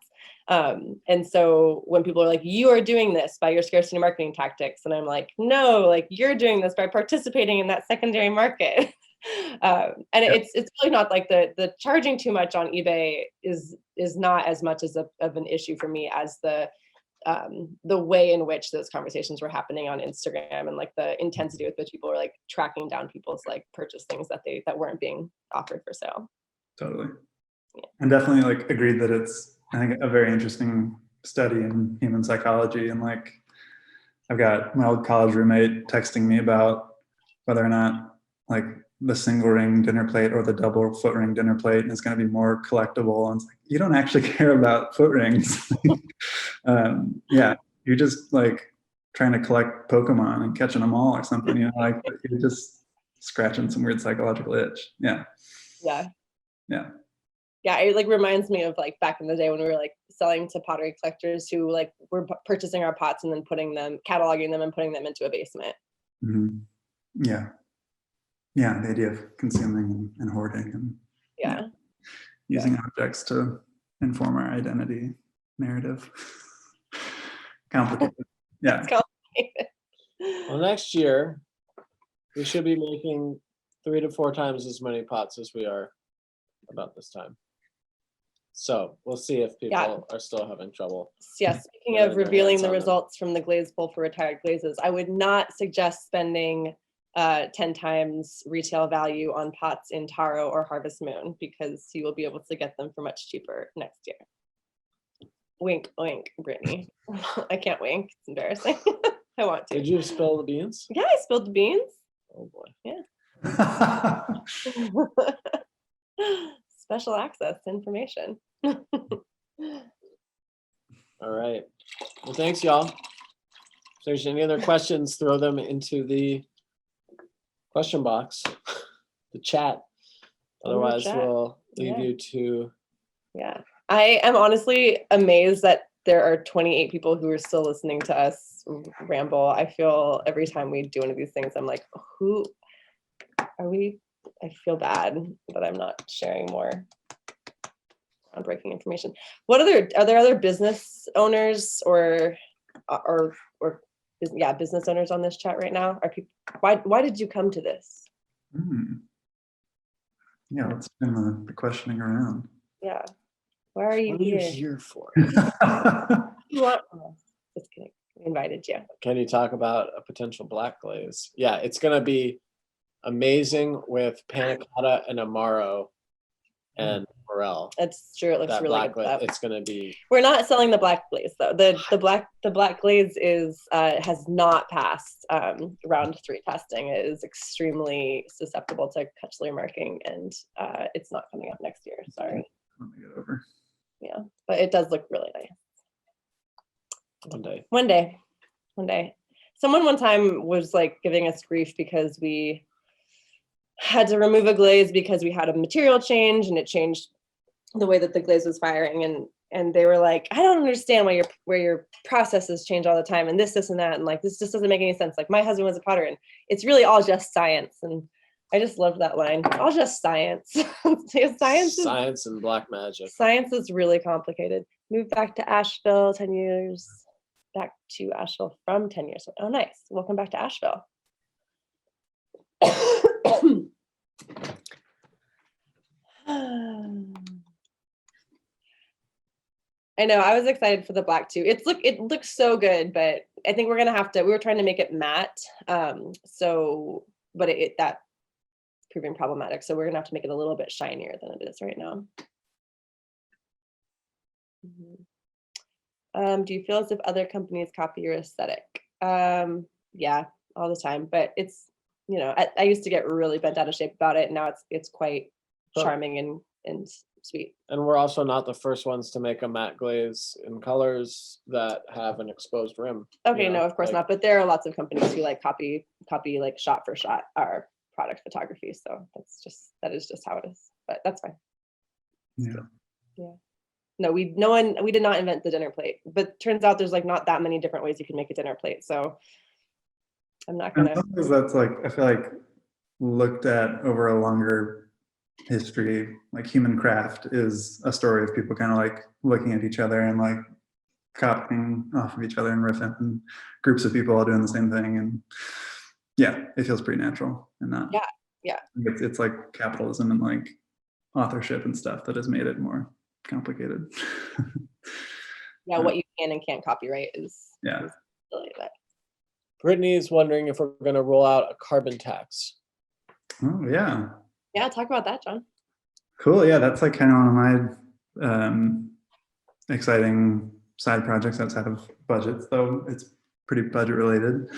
And so when people are like, you are doing this by your scarcity marketing tactics, and I'm like, no, like you're doing this by participating in that secondary market. It's really not like the charging too much on eBay is not as much of an issue for me as the way in which those conversations were happening on Instagram, and like the intensity with which people were like tracking down people's like purchase things that weren't being offered for sale. Totally. Yeah. And definitely like agreed that it's, I think, a very interesting study in human psychology. And like, I've got my old college roommate texting me about whether or not like the single ring dinner plate or the double foot ring dinner plate is going to be more collectible. And it's like, you don't actually care about foot rings. You're just like trying to collect Pokemon and catching them all or something, you know, like you're just scratching some weird psychological itch. Yeah. Yeah, it like reminds me of like back in the day when we were like selling to pottery collectors who like were purchasing our pots and then cataloging them and putting them into a basement. Mhm. Yeah. Yeah, the idea of consuming and hoarding and Yeah. using objects to inform our identity narrative. Complicated. Yeah. It's complicated. Well, next year we should be making 3 to 4 times as many pots as we are about this time. So we'll see if people are still having trouble. Yeah, speaking getting of their revealing hands the on them. results from the Glaze poll for retired glazes, I would not suggest spending 10 times retail value on pots in Taro or Harvest Moon because you will be able to get them for much cheaper next year. Wink, wink, Brittany. I can't wink. It's embarrassing. I want to. Did you spill the beans? Yeah, I spilled the beans. Oh boy. Special access to information. All right. Well, thanks, y'all. If there's any other questions, throw them into the question box, the chat. Otherwise, we'll leave you to. Yeah. I am honestly amazed that there are 28 people who are still listening to us ramble. I feel every time we do one of these things, I'm like, who are we? I feel bad that I'm not sharing more groundbreaking information. Are there other business owners or business owners on this chat right now? Are people, why did you come to this? Yeah, let's spin the questioning around. Yeah. Why are you What are here? you here for? You want just kidding. We invited you. Can you talk about a potential black glaze? Yeah, it's gonna be amazing with panna cotta and amaro and morel. That's true. It looks That really black good. glaze, it's gonna be. We're not selling the black glaze though. The black glaze is has not passed round 3 testing. It is extremely susceptible to Kutchler marking, and it's not coming up next year. Sorry. Let me get over. Yeah, but it does look really nice. One day. Someone one time was like giving us grief because we had to remove a glaze because we had a material change and it changed the way that the glaze was firing, and they were like, I don't understand why your processes change all the time and this and that, and like this just doesn't make any sense. Like my husband was a potter and it's really all just science. And I just loved that line. All just science. Science and black magic. Science is really complicated. Moved back to Asheville 10 years. Back to Asheville from 10 years. Oh, nice. Welcome back to Asheville. I know, I was excited for the black too. It looks so good, but I think we were trying to make it matte. But that's proving problematic. So we're gonna have to make it a little bit shinier than it is right now. Do you feel as if other companies copy your aesthetic? Yeah, all the time, but it's, I used to get really bent out of shape about it. And now it's quite charming and sweet. And we're also not the first ones to make a matte glaze in colors that have an exposed rim. Okay, no, of course not. But there are lots of companies who like copy like shot for shot our product photography. So that is just how it is. But that's fine. Yeah. No, we did not invent the dinner plate. But turns out there's like not that many different ways you can make a dinner plate. So I'm not gonna. Sometimes that's like, I feel like looked at over a longer history, like human craft is a story of people kind of like looking at each other and like copying off of each other and riffing, and groups of people all doing the same thing. And yeah, it feels pretty natural and not. Yeah. It's like capitalism and like authorship and stuff that has made it more complicated. Yeah, what you can and can't copyright is really that. Brittany is wondering if we're going to roll out a carbon tax. Oh yeah. Yeah, talk about that, John. Cool. Yeah, that's like kind of one of my exciting side projects outside of budgets, though it's pretty budget related.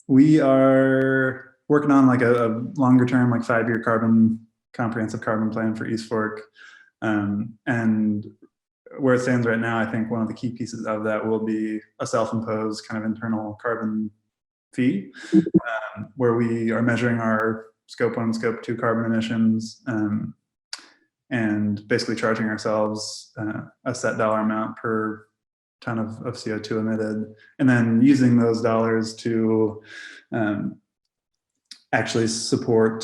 We are working on like a longer term, like 5-year comprehensive carbon plan for East Fork. And where it stands right now, I think one of the key pieces of that will be a self-imposed kind of internal carbon fee, where we are measuring our Scope 1 and Scope 2 carbon emissions and basically charging ourselves a set dollar amount per ton of CO2 emitted, and then using those dollars to actually support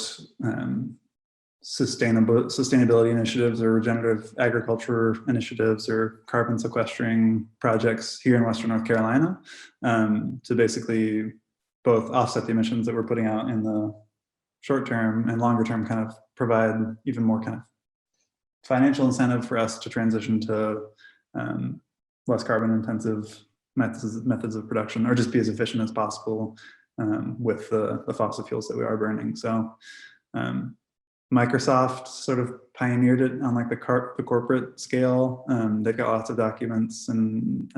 sustainability initiatives or regenerative agriculture initiatives or carbon sequestering projects here in Western North Carolina, to basically both offset the emissions that we're putting out in the short term and longer term, kind of provide even more kind of financial incentive for us to transition to less carbon intensive methods of production, or just be as efficient as possible with the fossil fuels that we are burning. So Microsoft sort of pioneered it on like the corporate scale. They've got lots of documents and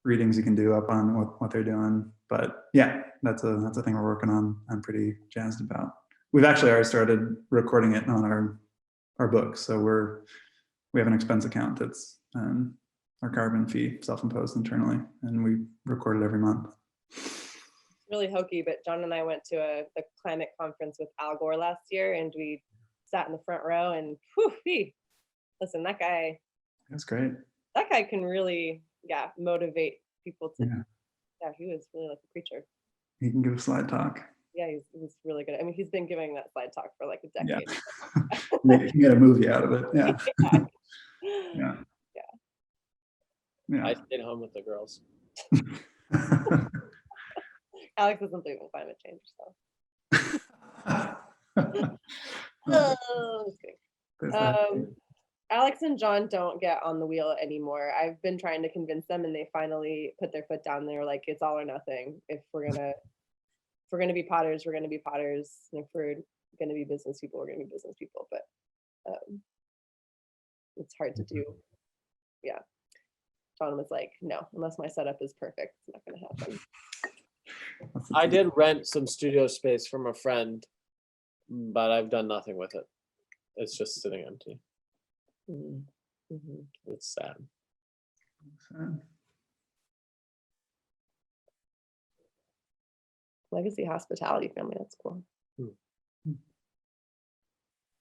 readings you can do up on what they're doing. But yeah, that's a thing we're working on. I'm pretty jazzed about. We've actually already started recording it on our books. So we have an expense account that's our carbon fee, self-imposed internally, and we record it every month. Really hokey, but John and I went to the climate conference with Al Gore last year, and we sat in the front row, and listen, that guy. That's great. That guy can really, motivate people to. Yeah, he was really like a preacher. He can give a slide talk. Yeah, he was really good. I mean, he's been giving that slide talk for like a decade. Yeah. You get a movie out of it. Yeah. Yeah. I stayed home with the girls. Alex doesn't believe in climate change, so. Just kidding. Alex and John don't get on the wheel anymore. I've been trying to convince them, and they finally put their foot down. They're like, it's all or nothing. If we're gonna be potters, we're gonna be potters. And if we're gonna be business people, we're gonna be business people. But it's hard to do. Yeah. John was like, no, unless my setup is perfect, it's not gonna happen. I did rent some studio space from a friend, but I've done nothing with it. It's just sitting empty. Mm-hmm. It's sad. Legacy hospitality family, that's cool.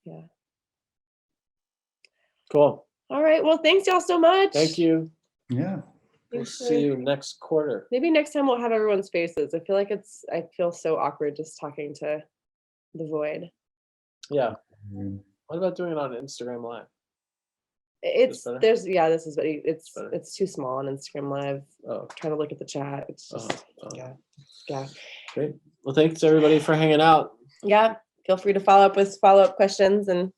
Yeah. Cool. All right. Well, thanks y'all so much. Thank you. Yeah. We'll see you next quarter. Maybe next time we'll have everyone's faces. I feel so awkward just talking to the void. Yeah. What about doing it on Instagram Live? It's too small on Instagram Live. Trying to look at the chat. It's just yeah. Great. Well, thanks everybody for hanging out. Yeah. Feel free to follow up with follow-up questions and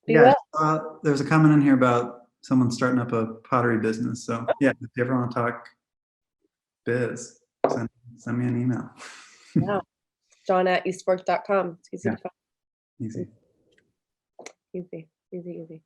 be well. There's a comment in here about someone starting up a pottery business. So yeah, if you ever want to talk biz, send me an email. Yeah. John@eastfork.com. It's easy to find. Easy. Easy.